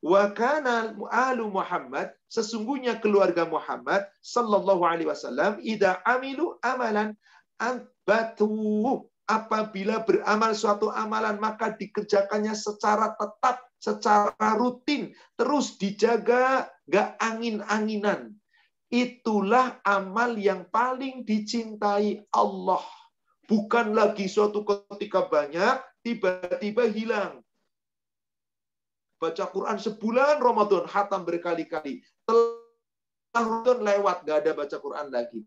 Wa kana alu Muhammad, sesungguhnya keluarga Muhammad sallallahu alaihi wasallam idza amilu amalan anbatu apabila beramal suatu amalan, maka dikerjakannya secara tetap, secara rutin, terus dijaga, nggak angin-anginan. Itulah amal yang paling dicintai Allah. Bukan lagi suatu ketika banyak, tiba-tiba hilang. Baca Quran sebulan Ramadan, khatam berkali-kali. Tahun lewat, nggak ada baca Quran lagi.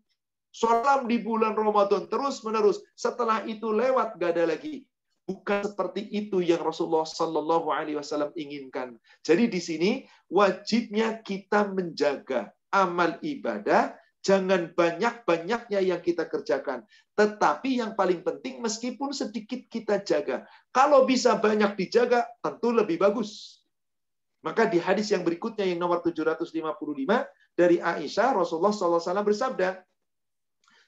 Salam di bulan Ramadan terus-menerus. Setelah itu lewat, nggak ada lagi. Bukan seperti itu yang Rasulullah Sallallahu Alaihi Wasallam inginkan. Jadi di sini wajibnya kita menjaga amal ibadah. Jangan banyak-banyaknya yang kita kerjakan. Tetapi yang paling penting meskipun sedikit kita jaga. Kalau bisa banyak dijaga, tentu lebih bagus. Maka di hadis yang berikutnya yang nomor 755 dari Aisyah, Rasulullah SAW bersabda,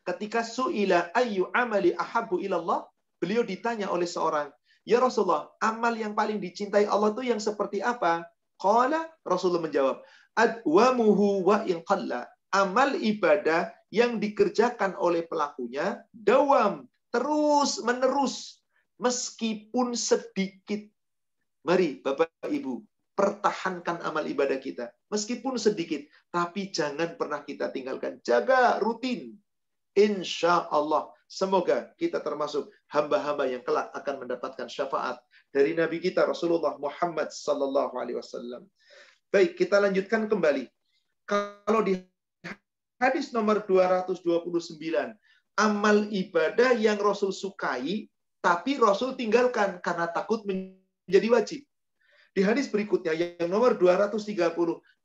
ketika su'ila ayyu amali ahabbu ilallah, beliau ditanya oleh seorang, ya Rasulullah, amal yang paling dicintai Allah itu yang seperti apa? Qala, Rasulullah menjawab, adwamuhu wa in qalla. Amal ibadah yang dikerjakan oleh pelakunya, dawam, terus menerus, meskipun sedikit. Mari Bapak Ibu, pertahankan amal ibadah kita. Meskipun sedikit, tapi jangan pernah kita tinggalkan. Jaga rutin. Insya Allah. Semoga kita termasuk hamba-hamba yang kelak akan mendapatkan syafaat dari Nabi kita Rasulullah Muhammad Sallallahu Alaihi Wasallam. Baik, kita lanjutkan kembali. Kalau di hadis nomor 229, amal ibadah yang Rasul sukai, tapi Rasul tinggalkan karena takut menjadi wajib. Di hadis berikutnya yang nomor 230,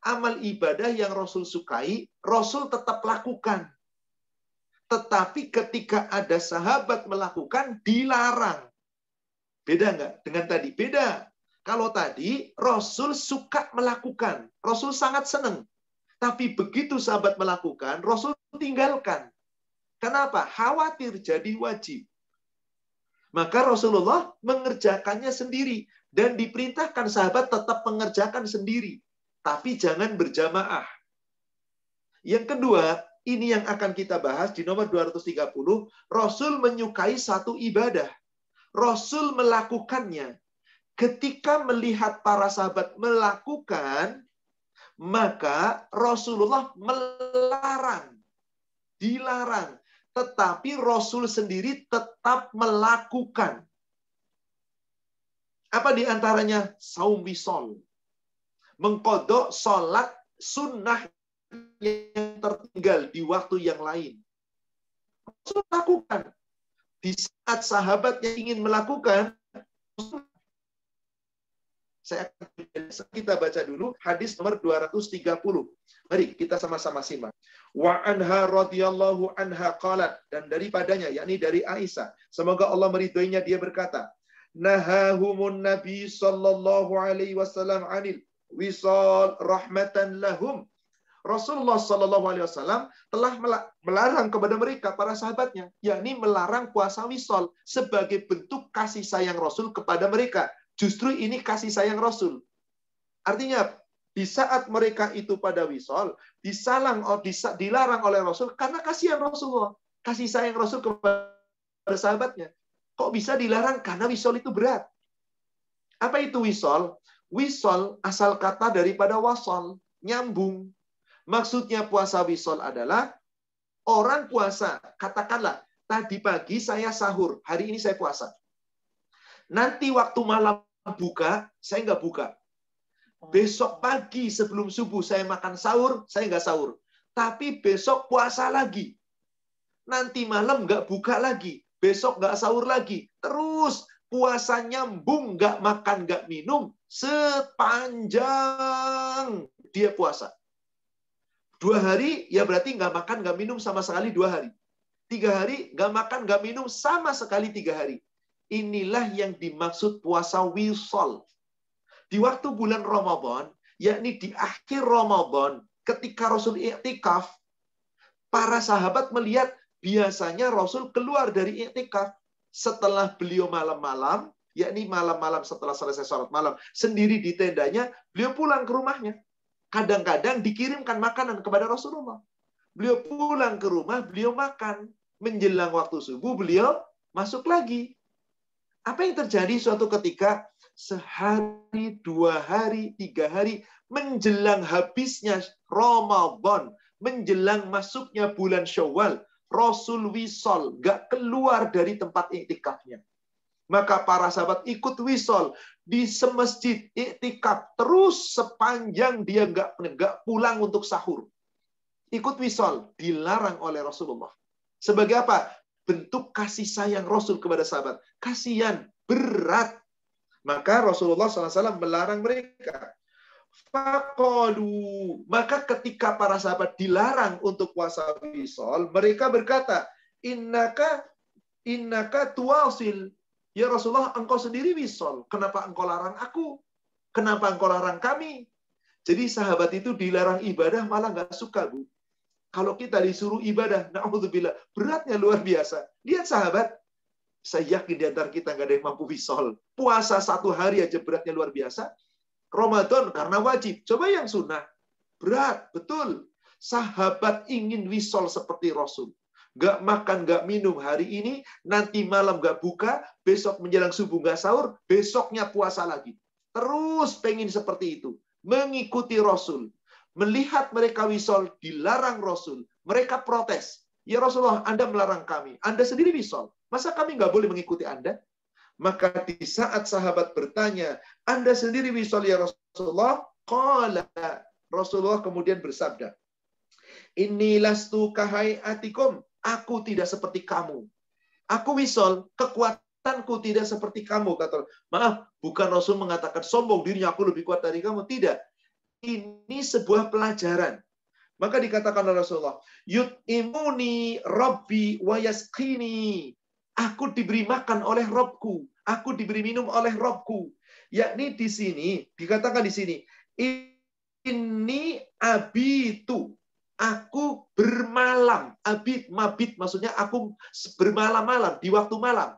amal ibadah yang Rasul sukai, Rasul tetap lakukan. Tetapi ketika ada sahabat melakukan, dilarang. Beda nggak dengan tadi? Beda. Kalau tadi, Rasul suka melakukan. Rasul sangat senang. Tapi begitu sahabat melakukan, Rasul tinggalkan. Kenapa? Khawatir jadi wajib. Maka Rasulullah mengerjakannya sendiri. Dan diperintahkan sahabat tetap mengerjakan sendiri. Tapi jangan berjamaah. Yang kedua, ini yang akan kita bahas di nomor 230. Rasul menyukai satu ibadah. Rasul melakukannya. Ketika melihat para sahabat melakukan, maka Rasulullah melarang. Dilarang. Tetapi Rasul sendiri tetap melakukan. Apa diantaranya? Saum wisol. Mengkodok sholat sunnah yang tertinggal di waktu yang lain. Rasul lakukan. Di saat sahabat yang ingin melakukan, kita baca dulu hadis nomor 230. Mari kita sama-sama simak. Wa anha radhiyallahu anha qalat, dan daripadanya, yakni dari Aisyah, semoga Allah meridhoinya, dia berkata, nahahumun nabi sallallahu alaihi wasallam anil wisal rahmatan lahum. Rasulullah sallallahu alaihi wasallam telah melarang kepada mereka, para sahabatnya, yakni melarang puasa wisal sebagai bentuk kasih sayang Rasul kepada mereka. Justru ini kasih sayang Rasul. Artinya di saat mereka itu pada wisal, dilarang oleh Rasul karena kasihan Rasulullah, kasih sayang Rasul kepada sahabatnya. Kok bisa dilarang? Karena wisol itu berat. Apa itu wisol? Wisol asal kata daripada wasol, nyambung. Maksudnya puasa wisol adalah orang puasa. Katakanlah, tadi pagi saya sahur, hari ini saya puasa. Nanti waktu malam buka, saya nggak buka. Besok pagi sebelum subuh saya makan sahur, saya nggak sahur. Tapi besok puasa lagi. Nanti malam nggak buka lagi. Besok nggak sahur lagi. Terus puasa nyambung, nggak makan, nggak minum, sepanjang dia puasa. 2 hari, ya berarti nggak makan, nggak minum sama sekali 2 hari. 3 hari, nggak makan, nggak minum sama sekali 3 hari. Inilah yang dimaksud puasa wisol. Di waktu bulan Ramadan, yakni di akhir Ramadan, ketika Rasul i'tikaf, para sahabat melihat biasanya Rasul keluar dari i'tikaf setelah beliau malam-malam, yakni malam-malam setelah selesai sholat malam, sendiri di tendanya, beliau pulang ke rumahnya. Kadang-kadang dikirimkan makanan kepada Rasulullah. Beliau pulang ke rumah, beliau makan. Menjelang waktu subuh, beliau masuk lagi. Apa yang terjadi suatu ketika sehari, 2 hari, 3 hari menjelang habisnya Ramadan, menjelang masuknya bulan Syawal, Rasul wisol, nggak keluar dari tempat iktikafnya. Maka para sahabat ikut wisol di semasjid iktikaf terus sepanjang dia nggak pulang untuk sahur. Ikut wisol dilarang oleh Rasulullah. Sebagai apa? Bentuk kasih sayang Rasul kepada sahabat. Kasihan, berat. Maka Rasulullah SAW melarang mereka. Faqalu. Maka ketika para sahabat dilarang untuk puasa wisol, mereka berkata, innaka tuwasil. Ya Rasulullah, engkau sendiri wisol. Kenapa engkau larang aku? Kenapa engkau larang kami? Jadi sahabat itu dilarang ibadah malah nggak suka, Bu. Kalau kita disuruh ibadah, na'udzubillah, beratnya luar biasa. Lihat sahabat, saya yakin di antara kita nggak ada yang mampu wisol. Puasa 1 hari aja beratnya luar biasa. Ramadan karena wajib. Coba yang sunnah. Berat, betul. Sahabat ingin wisol seperti Rasul. Nggak makan, nggak minum hari ini, nanti malam nggak buka, besok menjelang subuh nggak sahur, besoknya puasa lagi. Terus pengen seperti itu. Mengikuti Rasul. Melihat mereka wisol, dilarang Rasul. Mereka protes. Ya Rasulullah, Anda melarang kami. Anda sendiri wisol. Masa kami nggak boleh mengikuti Anda? Maka di saat sahabat bertanya, Anda sendiri wisol ya Rasulullah? Qala. Rasulullah kemudian bersabda, Inni lastu kahaiatikum. Aku tidak seperti kamu. Aku wisol, kekuatanku tidak seperti kamu. Kata, maaf, bukan Rasul mengatakan sombong dirinya aku lebih kuat dari kamu. Tidak. Ini sebuah pelajaran. Maka dikatakan oleh Rasulullah, yut'imuni rabbi wa yasqini. Aku diberi makan oleh Robku. Aku diberi minum oleh Robku. Yakni di sini, dikatakan di sini, ini abitu. Aku bermalam. Abid, mabit, maksudnya aku bermalam-malam, di waktu malam.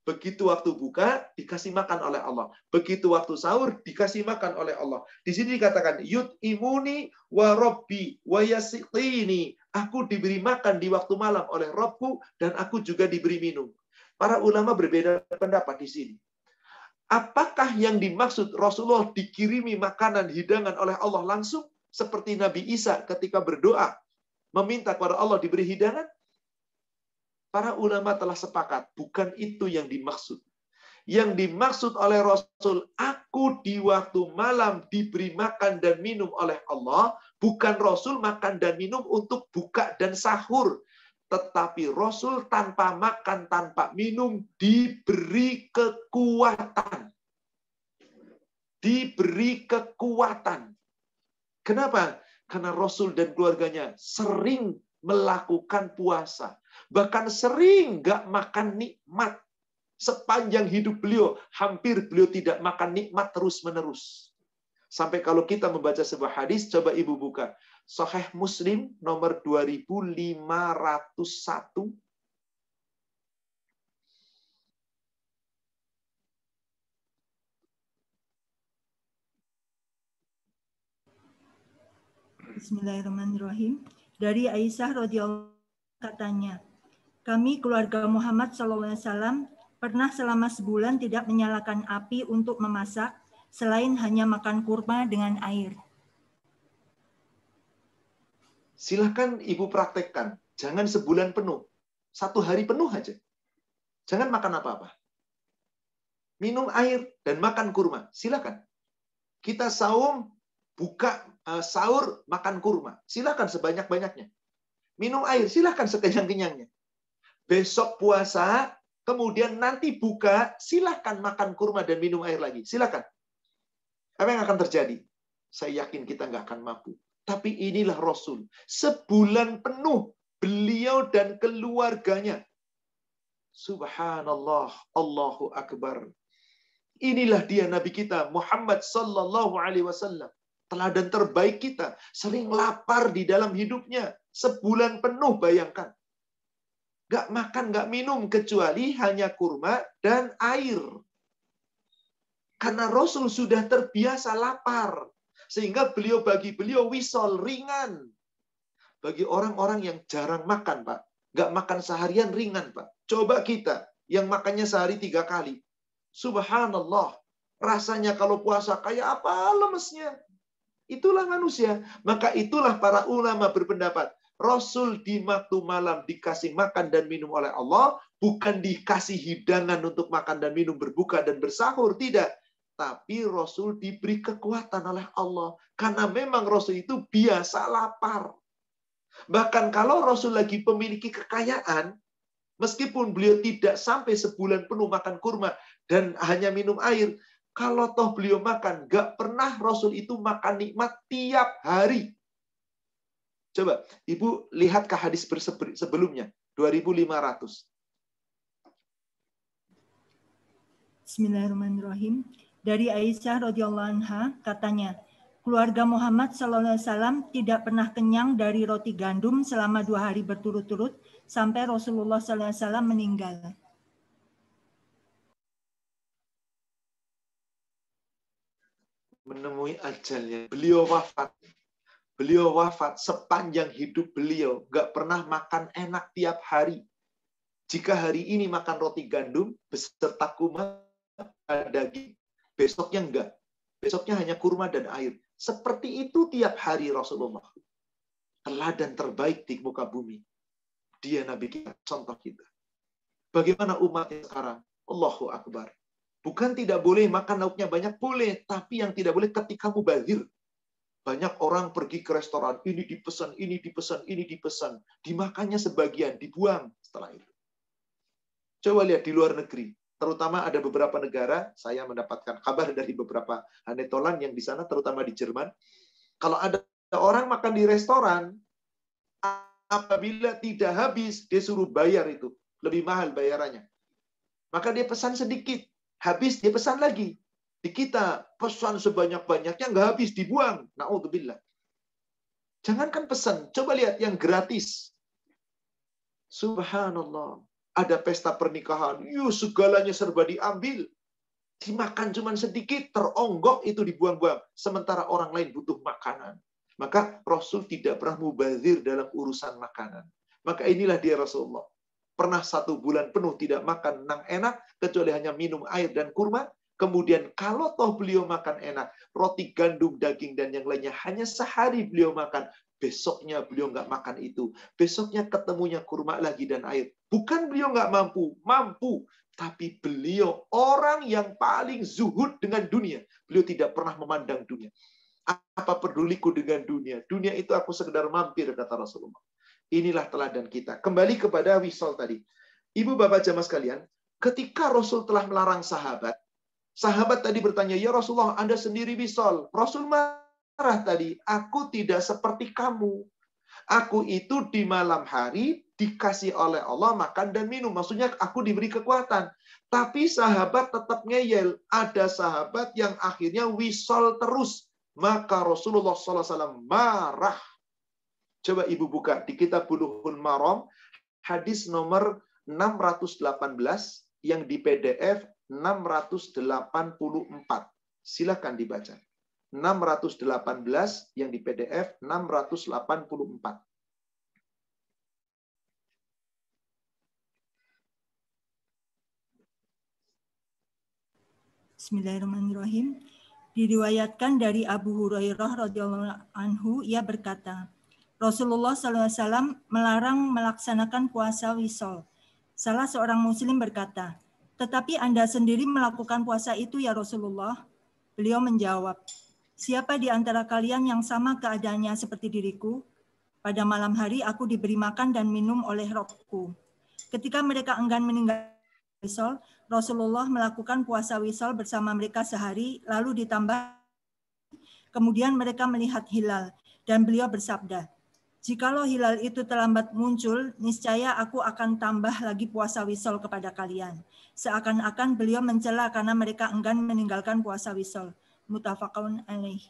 Begitu waktu buka, dikasih makan oleh Allah. Begitu waktu sahur, dikasih makan oleh Allah. Di sini dikatakan, yut'imuni wa rabbi wa yasiqini. Aku diberi makan di waktu malam oleh Rabbku, dan aku juga diberi minum. Para ulama berbeda pendapat di sini. Apakah yang dimaksud Rasulullah dikirimi makanan hidangan oleh Allah langsung? Seperti Nabi Isa ketika berdoa, meminta kepada Allah diberi hidangan? Para ulama telah sepakat, bukan itu yang dimaksud. Yang dimaksud oleh Rasul, aku di waktu malam diberi makan dan minum oleh Allah, bukan Rasul makan dan minum untuk buka dan sahur. Tetapi Rasul tanpa makan, tanpa minum, diberi kekuatan. Diberi kekuatan. Kenapa? Karena Rasul dan keluarganya sering melakukan puasa. Bahkan sering nggak makan nikmat. Sepanjang hidup beliau, hampir beliau tidak makan nikmat terus-menerus. Sampai kalau kita membaca sebuah hadis, coba Ibu buka. Sahih Muslim nomor 2501. Bismillahirrahmanirrahim. Dari Aisyah radhiyallahu katanya, kami keluarga Muhammad SAW pernah selama sebulan tidak menyalakan api untuk memasak, selain hanya makan kurma dengan air. Silahkan Ibu praktekkan. Jangan sebulan penuh. 1 hari penuh aja. Jangan makan apa-apa. Minum air dan makan kurma. Silahkan. Kita saum, buka sahur, makan kurma. Silahkan sebanyak-banyaknya. Minum air, silahkan sekenyang-kenyangnya. Besok puasa, kemudian nanti buka, silahkan makan kurma dan minum air lagi. Silahkan. Apa yang akan terjadi? Saya yakin kita nggak akan mampu. Tapi inilah Rasul. Sebulan penuh beliau dan keluarganya. Subhanallah, Allahu Akbar. Inilah dia Nabi kita, Muhammad Sallallahu Alaihi Wasallam. Teladan terbaik kita. Sering lapar di dalam hidupnya. Sebulan penuh, bayangkan. Nggak makan, nggak minum, kecuali hanya kurma dan air. Karena Rasul sudah terbiasa lapar. Sehingga bagi beliau wisol, ringan. Bagi orang-orang yang jarang makan, Pak. Nggak makan seharian, ringan, Pak. Coba kita. yang makannya sehari 3 kali. Subhanallah. Rasanya kalau puasa kayak apa lemesnya. Itulah manusia. Maka itulah para ulama berpendapat. Rasul di waktu malam dikasih makan dan minum oleh Allah. Bukan dikasih hidangan untuk makan dan minum, berbuka dan bersahur. Tidak. Tapi Rasul diberi kekuatan oleh Allah. Karena memang Rasul itu biasa lapar. Bahkan kalau Rasul lagi memiliki kekayaan, meskipun beliau tidak sampai sebulan penuh makan kurma dan hanya minum air, kalau toh beliau makan, gak pernah Rasul itu makan nikmat tiap hari. Coba, Ibu lihat ke hadis sebelumnya, 2500. Bismillahirrahmanirrahim. Dari Aisyah radhiyallahu anha katanya, keluarga Muhammad SAW tidak pernah kenyang dari roti gandum selama 2 hari berturut-turut sampai Rasulullah SAW meninggal. Menemui ajalnya, beliau wafat. Beliau wafat sepanjang hidup beliau, gak pernah makan enak tiap hari. Jika hari ini makan roti gandum beserta kurma daging, besoknya enggak. Besoknya hanya kurma dan air. Seperti itu tiap hari Rasulullah. Teladan terbaik di muka bumi. Dia Nabi kita, contoh kita. Bagaimana umatnya sekarang? Allahu Akbar. Bukan tidak boleh makan lauknya banyak, boleh. Tapi yang tidak boleh ketika mubazir. Banyak orang pergi ke restoran, ini dipesan, ini dipesan, ini dipesan. Dimakannya sebagian, dibuang setelah itu. Coba lihat di luar negeri. Terutama ada beberapa negara, saya mendapatkan kabar dari beberapa hanetolan yang di sana, terutama di Jerman. Kalau ada orang makan di restoran, apabila tidak habis, dia suruh bayar itu. Lebih mahal bayarannya. Maka dia pesan sedikit. Habis, dia pesan lagi. Di kita, pesan sebanyak-banyaknya, nggak habis, dibuang. Na'udzubillah. Jangankan pesan, coba lihat yang gratis. Subhanallah. Ada pesta pernikahan, segalanya serba diambil. Dimakan cuma sedikit, teronggok itu dibuang-buang. Sementara orang lain butuh makanan. Maka Rasul tidak pernah mubazir dalam urusan makanan. Maka inilah dia Rasulullah. Pernah 1 bulan penuh tidak makan nang enak, kecuali hanya minum air dan kurma. Kemudian kalau toh beliau makan enak, roti gandum, daging, dan yang lainnya, hanya sehari beliau makan. Besoknya beliau nggak makan itu. Besoknya ketemunya kurma lagi dan air. Bukan beliau nggak mampu, mampu. Tapi beliau orang yang paling zuhud dengan dunia. Beliau tidak pernah memandang dunia. Apa peduliku dengan dunia? Dunia itu aku sekedar mampir, kata Rasulullah. Inilah teladan kita. Kembali kepada wisol tadi. Ibu bapak jamaah sekalian, ketika Rasul telah melarang sahabat, sahabat tadi bertanya, ya Rasulullah, Anda sendiri wisol. Rasul marah tadi, aku tidak seperti kamu. Aku itu di malam hari dikasih oleh Allah makan dan minum. Maksudnya aku diberi kekuatan. Tapi sahabat tetap ngeyel. Ada sahabat yang akhirnya wisol terus. Maka Rasulullah SAW marah. Coba ibu buka di kitab Bulughul Maram, hadis nomor 618 yang di PDF 684. Silakan dibaca. 618 yang di PDF 684. Bismillahirrahmanirrahim. Diriwayatkan dari Abu Hurairah radhiyallahu anhu, ia berkata, Rasulullah SAW melarang melaksanakan puasa wisol. Salah seorang muslim berkata, tetapi Anda sendiri melakukan puasa itu ya Rasulullah? Beliau menjawab, siapa di antara kalian yang sama keadaannya seperti diriku? Pada malam hari aku diberi makan dan minum oleh Rabbku. Ketika mereka enggan meninggalkan wisol, Rasulullah melakukan puasa wisol bersama mereka sehari, lalu ditambah. Kemudian mereka melihat hilal, dan beliau bersabda, jikalau hilal itu terlambat muncul, niscaya aku akan tambah lagi puasa wisol kepada kalian. Seakan-akan beliau mencela karena mereka enggan meninggalkan puasa wisol. Muttafaqun alaih.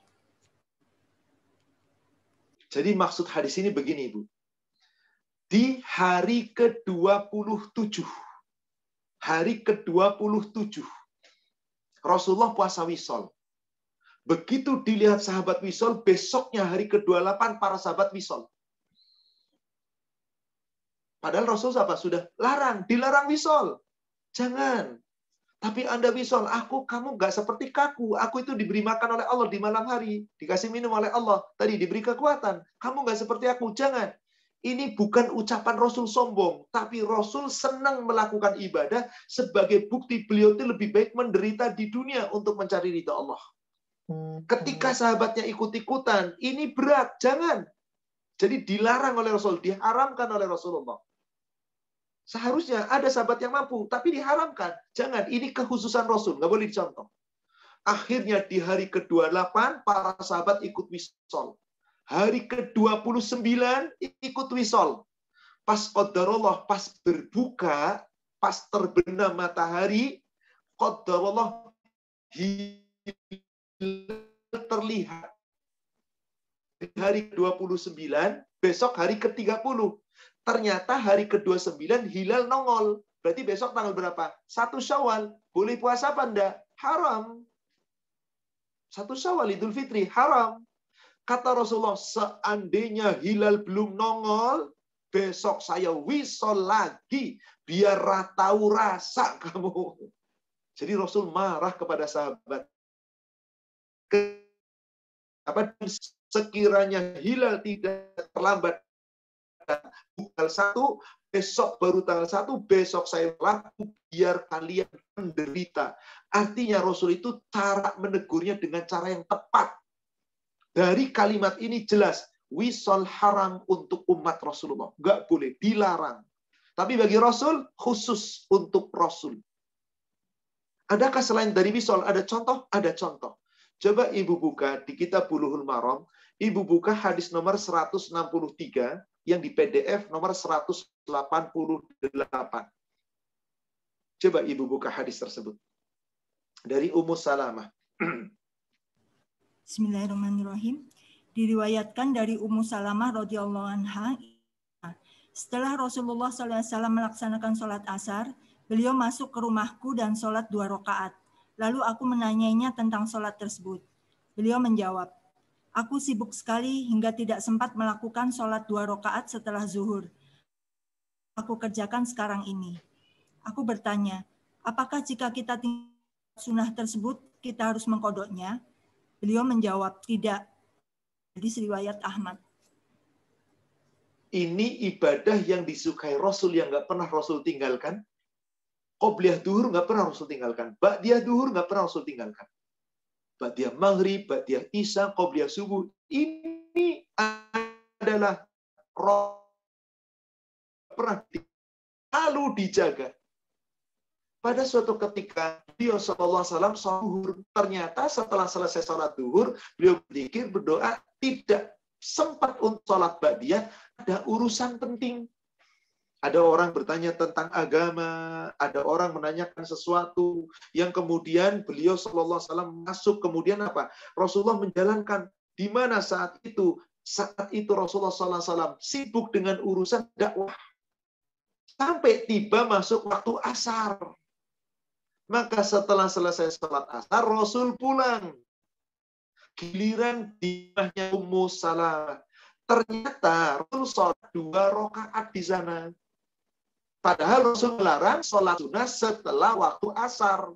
Jadi maksud hadis ini begini, Ibu. Di hari ke-27, hari ke-27, Rasulullah puasa wisol. Begitu dilihat sahabat wisol, besoknya hari ke-28 para sahabat wisol. Padahal Rasul apa? Sudah dilarang wisol. Jangan. Tapi Anda wisol, kamu nggak seperti kaku. Aku itu diberi makan oleh Allah di malam hari. Dikasih minum oleh Allah. Tadi diberi kekuatan. Kamu nggak seperti aku. Jangan. Ini bukan ucapan Rasul sombong. Tapi Rasul senang melakukan ibadah sebagai bukti beliau itu lebih baik menderita di dunia untuk mencari ridha Allah. Ketika sahabatnya ikut-ikutan, ini berat. Jangan. Jadi dilarang oleh Rasul. Diharamkan oleh Rasulullah. Seharusnya ada sahabat yang mampu, tapi diharamkan. Jangan, ini kekhususan Rasul, nggak boleh dicontoh. Akhirnya di hari ke-28, para sahabat ikut wisol. Hari ke-29, ikut wisol. Pas qadarullah, pas berbuka, pas terbenam matahari, qadarullah terlihat. Di hari ke-29, besok hari ke-30. Ternyata hari ke-29 hilal nongol. Berarti besok tanggal berapa? 1 Syawal. Boleh puasa apa enggak? Haram. 1 Syawal Idul Fitri. Haram. Kata Rasulullah, seandainya hilal belum nongol, besok saya wisol lagi. Biar tahu rasa kamu. Jadi Rasul marah kepada sahabat. Sekiranya hilal tidak terlambat tanggal 1, besok baru tanggal 1, besok saya laku biar kalian menderita. Artinya Rasul itu cara menegurnya dengan cara yang tepat. Dari kalimat ini jelas, wisol haram untuk umat Rasulullah. Nggak boleh, dilarang. Tapi bagi Rasul, khusus untuk Rasul. Adakah selain dari wisol? Ada contoh? Ada contoh. Coba Ibu buka di kitab Bulughul Maram, Ibu buka hadis nomor 163, yang di PDF nomor 188. Coba Ibu buka hadis tersebut. Dari Ummu Salamah. Bismillahirrahmanirrahim. Diriwayatkan dari Ummu Salamah radhiyallahu anha, setelah Rasulullah SAW melaksanakan sholat asar, beliau masuk ke rumahku dan sholat 2 rakaat. Lalu aku menanyainya tentang sholat tersebut. Beliau menjawab, aku sibuk sekali hingga tidak sempat melakukan sholat 2 rakaat setelah zuhur. Aku kerjakan sekarang ini. Aku bertanya, apakah jika kita tinggal sunnah tersebut, kita harus mengkodoknya? Beliau menjawab, tidak. Hadis riwayat Ahmad. Ini ibadah yang disukai Rasul yang nggak pernah Rasul tinggalkan. Qobliyah duhur nggak pernah Rasul tinggalkan. Ba'diyah duhur nggak pernah Rasul tinggalkan. Ba'diyah maghrib, ba'diyah isya, qobliyah subuh. Ini adalah pernah lalu dijaga. Pada suatu ketika beliau SAW sholat duhur. Ternyata setelah selesai sholat duhur, beliau berzikir, berdoa, tidak sempat untuk sholat ba'diyah, ada urusan penting. Ada orang bertanya tentang agama, ada orang menanyakan sesuatu, yang kemudian beliau SAW masuk, kemudian apa? Rasulullah menjalankan. Di mana saat itu? Saat itu Rasulullah SAW sibuk dengan urusan dakwah. Sampai tiba masuk waktu asar. Maka setelah selesai sholat asar, Rasul pulang. Giliran di rumahnya Ummu Salamah. Ternyata Rasul sholat 2 rakaat di sana. Padahal Rasul melarang sholat sunnah setelah waktu asar.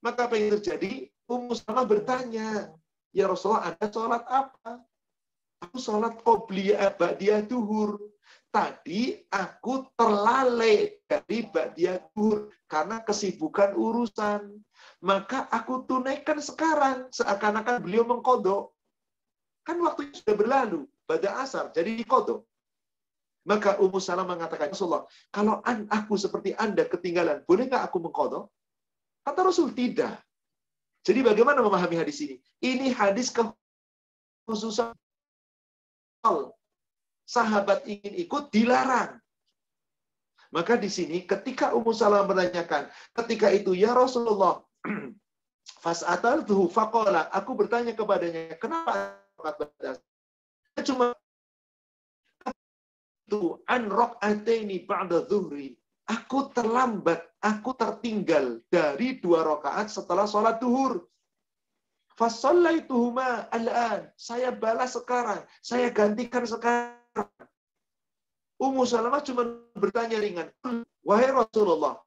Maka apa yang terjadi? Ummu Salamah bertanya, ya Rasulullah, Anda sholat apa? Aku sholat qobliyah ba'diyah duhur. Tadi aku terlalai dari ba'diyah duhur karena kesibukan urusan. Maka aku tunaikan sekarang seakan-akan beliau mengkodok. Kan waktu sudah berlalu, pada asar, jadi dikodok. Maka Ummu Salamah mengatakan, Rasulullah, kalau aku seperti Anda ketinggalan, boleh nggak aku mengkodok? Kata Rasul, tidak. Jadi bagaimana memahami hadis ini? Ini hadis kekhususan. Sahabat ingin ikut, dilarang. Maka di sini ketika Ummu Salamah menanyakan, ketika itu ya Rasulullah, fas'ataltuhu faqala, aku bertanya kepadanya, kenapa cuma itu an raq'ataini ba'da zuhri, aku terlambat, aku tertinggal dari 2 rakaat setelah sholat duhur. Fasallaituhuma al'an, saya balas sekarang, saya gantikan sekarang. Ummu Salamah cuma bertanya ringan, wahai Rasulullah,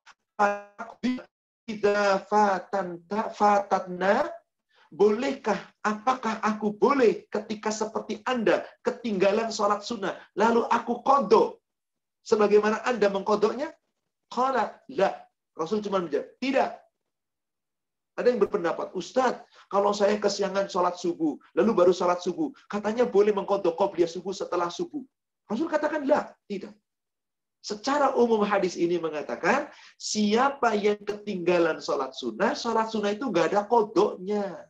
idza fatatna, bolehkah, apakah aku boleh ketika seperti Anda ketinggalan sholat sunnah, lalu aku qadha sebagaimana Anda mengqadhanya? Qala la. Rasul cuma menjawab, tidak. Ada yang berpendapat, Ustadz, kalau saya kesiangan sholat subuh, lalu baru sholat subuh, katanya boleh mengqadha qabliyah subuh setelah subuh. Rasul katakan, la, tidak. Secara umum hadis ini mengatakan, siapa yang ketinggalan sholat sunnah itu nggak ada qadhanya.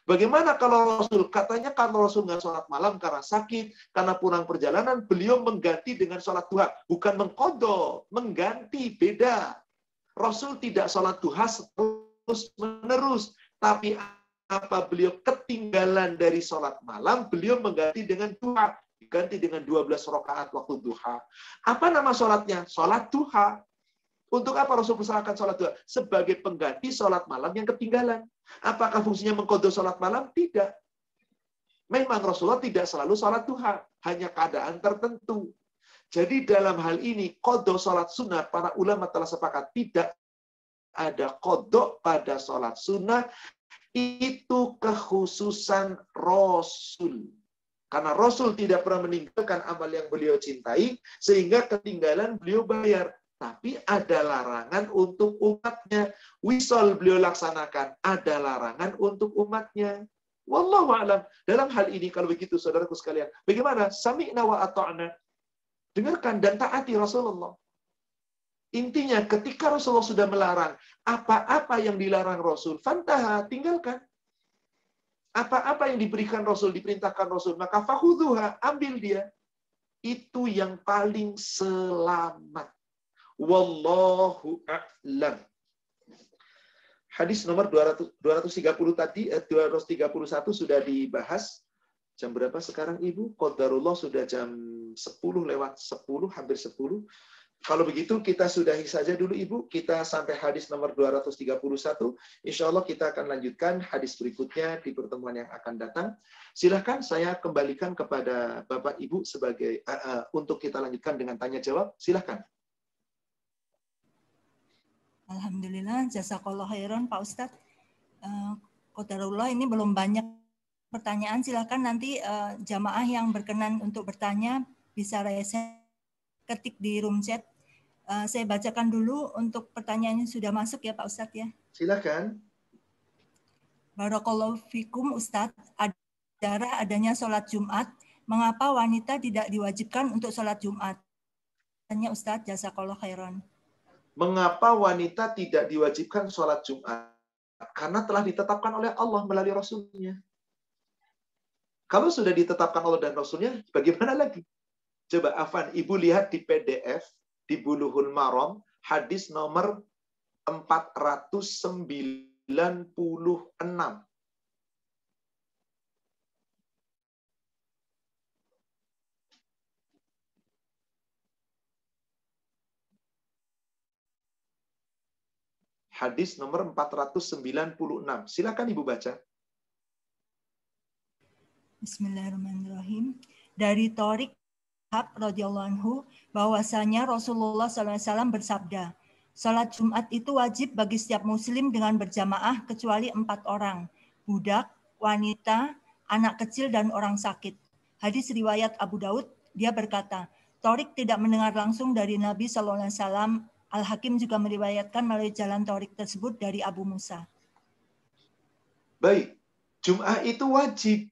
Bagaimana kalau Rasul? Katanya kalau Rasul nggak sholat malam karena sakit, karena pulang perjalanan, beliau mengganti dengan sholat duha. Bukan mengqadha, mengganti, beda. Rasul tidak sholat duha terus-menerus. Tapi apa beliau ketinggalan dari sholat malam, beliau mengganti dengan duha. Diganti dengan 12 rakaat waktu duha. Apa nama sholatnya? Sholat duha. Untuk apa Rasul persilakan sholat duha? Sebagai pengganti sholat malam yang ketinggalan. Apakah fungsinya mengqadha sholat malam? Tidak. Memang Rasulullah tidak selalu sholat duha. Hanya keadaan tertentu. Jadi dalam hal ini, qadha sholat sunnah, para ulama telah sepakat tidak ada qadha pada sholat sunnah. Itu kekhususan Rasul. Karena Rasul tidak pernah meninggalkan amal yang beliau cintai, sehingga ketinggalan beliau bayar. Tapi ada larangan untuk umatnya. Wisol beliau laksanakan. Ada larangan untuk umatnya. Wallahu a'lam. Dalam hal ini, kalau begitu, saudaraku sekalian, bagaimana? Sami'na wa ata'na. Dengarkan dan taati Rasulullah. Intinya, ketika Rasulullah sudah melarang, apa-apa yang dilarang Rasul, fantaha, tinggalkan. Apa-apa yang diberikan Rasul, diperintahkan Rasul, maka fakhudhuha, ambil dia. Itu yang paling selamat. Wallahu a'lam. Hadis nomor 230 tadi, 231 sudah dibahas. Jam berapa sekarang Ibu? Qadarullah sudah jam 10 lewat 10, hampir 10. Kalau begitu kita sudahi saja dulu Ibu. Kita sampai hadis nomor 231. Insya Allah kita akan lanjutkan hadis berikutnya di pertemuan yang akan datang. Silahkan saya kembalikan kepada Bapak Ibu sebagai untuk kita lanjutkan dengan tanya jawab. Silahkan. Alhamdulillah, jazakallah khairan Pak Ustadz. Qadarullah ini belum banyak pertanyaan. Silahkan nanti jamaah yang berkenan untuk bertanya bisa ketik di room chat. Saya bacakan dulu untuk pertanyaannya sudah masuk ya Pak Ustadz ya. Silakan. Barakallahu fikum Ustadz, adanya sholat Jumat, mengapa wanita tidak diwajibkan untuk sholat Jumat? Tanya Ustadz, jazakallahu khairan. Mengapa wanita tidak diwajibkan sholat Jumat? Karena telah ditetapkan oleh Allah melalui Rasulnya. Kalau sudah ditetapkan Allah dan Rasulnya, bagaimana lagi? Coba Afan, Ibu lihat di PDF, di Bulughul Maram, hadis nomor 496. Hadis nomor 496. Silakan Ibu baca. Bismillahirrahmanirrahim. Dari Thariq radhiyallahu anhu bahwasanya Rasulullah SAW bersabda, salat Jumat itu wajib bagi setiap muslim dengan berjamaah kecuali 4 orang, budak, wanita, anak kecil dan orang sakit. Hadis riwayat Abu Daud, dia berkata, Thariq tidak mendengar langsung dari Nabi SAW. Al-Hakim juga meriwayatkan melalui jalan Thariq tersebut dari Abu Musa. Baik, Jum'ah itu wajib.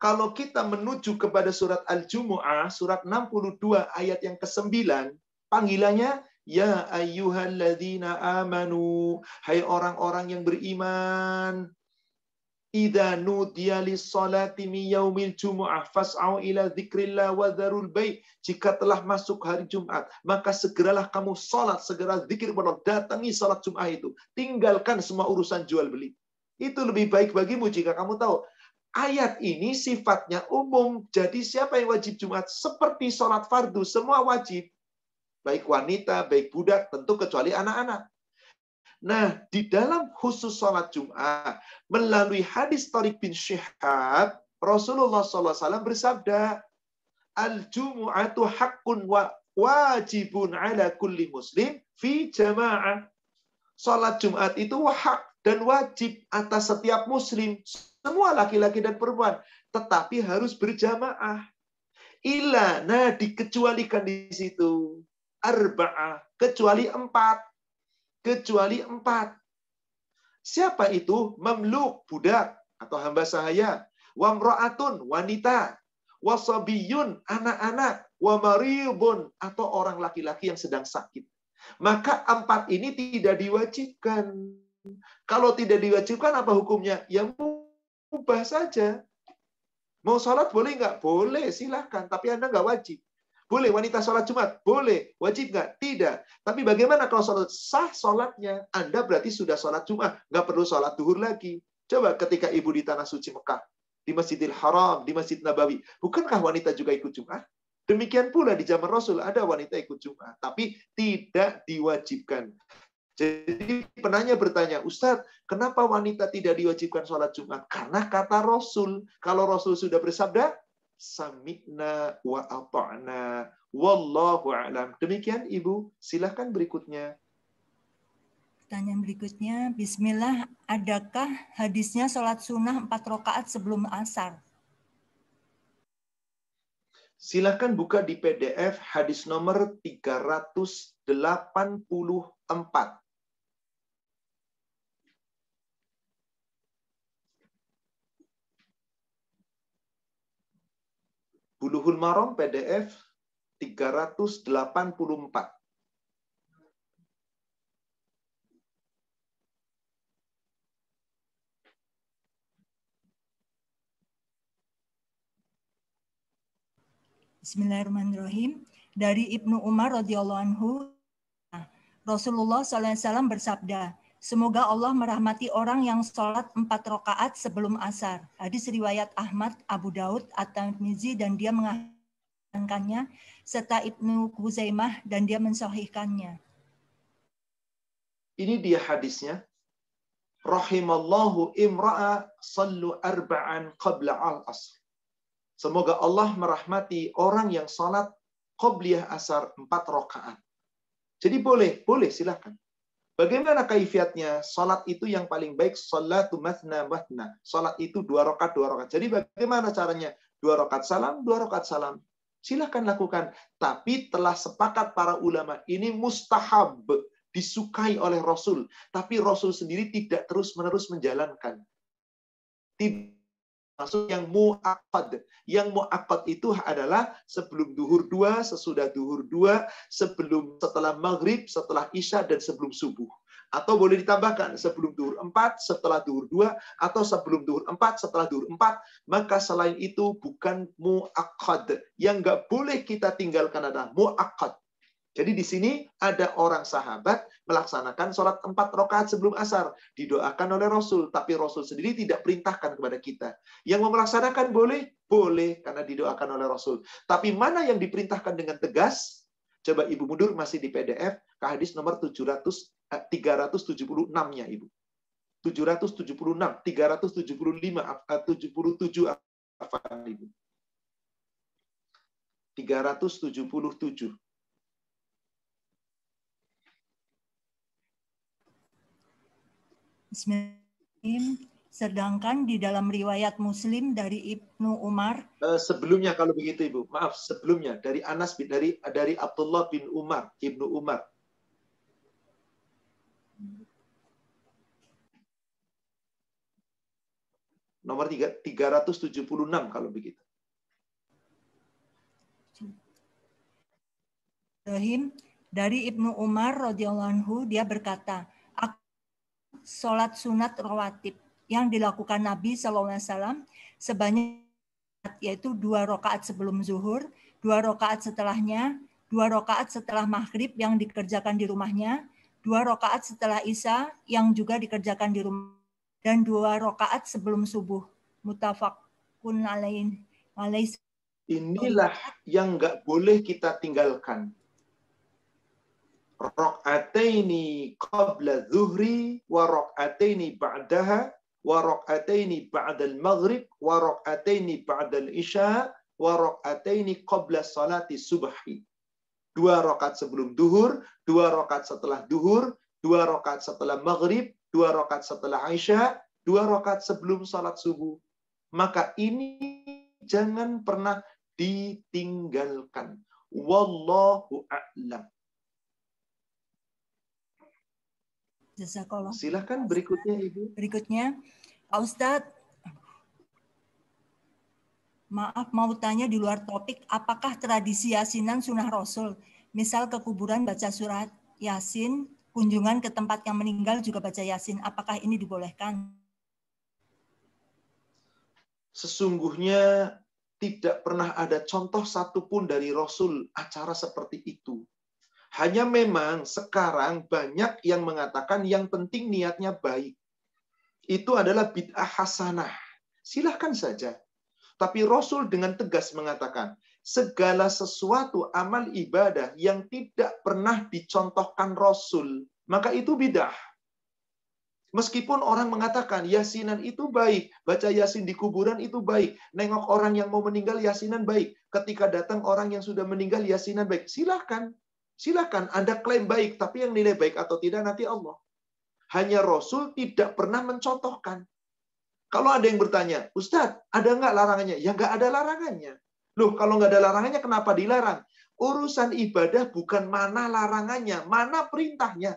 Kalau kita menuju kepada surat Al-Jumu'ah, surat 62 ayat yang ke-9, panggilannya, Ya ayyuhalladzina amanu, hai orang-orang yang beriman, idza nudiya lis-salati min yaumil jumu'ah fas'au ila dzikrillah wa dzarul bai'. Jika telah masuk hari Jumat, maka segeralah kamu salat, segera zikir Allah, datangi salat Jumat itu. Tinggalkan semua urusan jual beli. Itu lebih baik bagimu jika kamu tahu. Ayat ini sifatnya umum. Jadi siapa yang wajib Jumat? Seperti sholat fardu, semua wajib. Baik wanita, baik budak, tentu kecuali anak-anak. Nah, di dalam khusus sholat Jumat, melalui hadis Thariq bin Syihab, Rasulullah SAW bersabda, Al-Jumu'atu haqqun wa wajibun ala kulli muslim fi jama'ah. Salat Jumat itu hak dan wajib atas setiap muslim, semua laki-laki dan perempuan, tetapi harus berjamaah. Ila, nah dikecualikan di situ. Arba'ah, kecuali 4. Kecuali 4. Siapa itu? Mamluk, budak atau hamba sahaya. Wamra'atun, wanita. Wasabiyun, anak-anak. Wamaribun, atau orang laki-laki yang sedang sakit. Maka 4 ini tidak diwajibkan. Kalau tidak diwajibkan, apa hukumnya? Ya mubah saja. Mau sholat boleh nggak? Boleh, silahkan. Tapi Anda nggak wajib. Boleh wanita sholat Jumat? Boleh. Wajib nggak? Tidak. Tapi bagaimana kalau sholat sah sholatnya? Anda berarti sudah sholat Jumat. Nggak perlu sholat duhur lagi. Coba ketika ibu di Tanah Suci Mekah, di Masjidil Haram, di Masjid Nabawi. Bukankah wanita juga ikut Jumat? Demikian pula di zaman Rasul ada wanita ikut Jumat. Tapi tidak diwajibkan. Jadi penanya bertanya, Ustadz, kenapa wanita tidak diwajibkan sholat Jumat? Karena kata Rasul. Kalau Rasul sudah bersabda, sami'na wa ata'na, wallahu a'lam. Demikian Ibu, silahkan berikutnya. Pertanyaan berikutnya, Bismillah, adakah hadisnya sholat sunnah 4 rakaat sebelum asar? Silahkan buka di PDF hadis nomor 384. Bulughul Maram PDF 384. Bismillahirrahmanirrahim. Dari Ibnu Umar radhiyallahu anhu, Rasulullah SAW bersabda, semoga Allah merahmati orang yang sholat 4 rakaat sebelum asar. Hadis riwayat Ahmad, Abu Daud, At-Tirmizi, dan dia mengatakannya, serta Ibnu Huzaimah, dan dia mensahihkannya. Ini dia hadisnya. Rahimallahu imra'a sallu arba'an qabla al-asr. Semoga Allah merahmati orang yang sholat qobliyah asar 4 rakaat. Jadi boleh silahkan. Bagaimana kaifiatnya? Sholat itu yang paling baik, sholatu mathna. Sholat itu 2 rakaat. Jadi bagaimana caranya? 2 rakaat salam, 2 rakaat salam. Silahkan lakukan. Tapi telah sepakat para ulama, ini mustahab, disukai oleh Rasul. Tapi Rasul sendiri tidak terus-menerus menjalankan. Tidak. Maksud yang mu'aqqad. Yang mu'aqqad itu adalah sebelum duhur 2, sesudah duhur 2, setelah maghrib, setelah isya, dan sebelum subuh. Atau boleh ditambahkan sebelum duhur 4, setelah duhur 2, atau sebelum duhur 4, setelah duhur 4. Maka selain itu bukan mu'aqqad. Yang nggak boleh kita tinggalkan adalah mu'aqqad. Jadi di sini ada orang sahabat melaksanakan sholat 4 rakaat sebelum asar. Didoakan oleh Rasul. Tapi Rasul sendiri tidak perintahkan kepada kita. Yang mau melaksanakan boleh? Boleh, karena didoakan oleh Rasul. Tapi mana yang diperintahkan dengan tegas? Coba Ibu mundur, masih di PDF. Ke hadis nomor 376-nya Ibu. 776, 375, 77 Ibu. 377. Bismillahirrahmanirrahim. Sedangkan di dalam riwayat Muslim dari Ibnu Umar, sebelumnya kalau begitu Ibu, maaf, sebelumnya dari Anas dari Abdullah bin Umar, Ibnu Umar. Nomor 376 kalau begitu. Dari Ibnu Umar radhiyallahu anhu, dia berkata, sholat sunat rawatib yang dilakukan Nabi SAW sebanyak, yaitu 2 rakaat sebelum zuhur, 2 rakaat setelahnya, 2 rakaat setelah maghrib yang dikerjakan di rumahnya, 2 rakaat setelah isya yang juga dikerjakan di rumah, dan 2 rakaat sebelum subuh. Muttafaqun alaih. Inilah yang nggak boleh kita tinggalkan. Rakaataini qabla zuhri wa rakaataini ba'daha wa rakaataini ba'dal maghrib wa rakaataini ba'dal isya wa rakaataini qabla salati subhi. 2 rakaat sebelum duhur, 2 rakaat setelah duhur, 2 rakaat setelah maghrib, 2 rakaat setelah Isya, 2 rakaat sebelum salat subuh. Maka ini jangan pernah ditinggalkan. Wallahu a'lam. Jazakallah. Silakan berikutnya Ibu. Berikutnya, Pak Ustadz, maaf mau tanya di luar topik, apakah tradisi yasinan sunnah Rasul? Misal ke kuburan baca surat Yasin, kunjungan ke tempat yang meninggal juga baca Yasin. Apakah ini dibolehkan? Sesungguhnya tidak pernah ada contoh satupun dari Rasul acara seperti itu. Hanya memang sekarang banyak yang mengatakan yang penting niatnya baik. Itu adalah bid'ah hasanah. Silahkan saja. Tapi Rasul dengan tegas mengatakan, segala sesuatu amal ibadah yang tidak pernah dicontohkan Rasul, maka itu bid'ah. Meskipun orang mengatakan yasinan itu baik, baca yasin di kuburan itu baik, nengok orang yang mau meninggal yasinan baik, ketika datang orang yang sudah meninggal yasinan baik, silahkan. Silahkan Anda klaim baik, tapi yang nilai baik atau tidak nanti Allah. Hanya Rasul tidak pernah mencontohkan. Kalau ada yang bertanya, Ustadz, ada nggak larangannya? Ya nggak ada larangannya. Loh, kalau nggak ada larangannya, kenapa dilarang? Urusan ibadah bukan mana larangannya, mana perintahnya.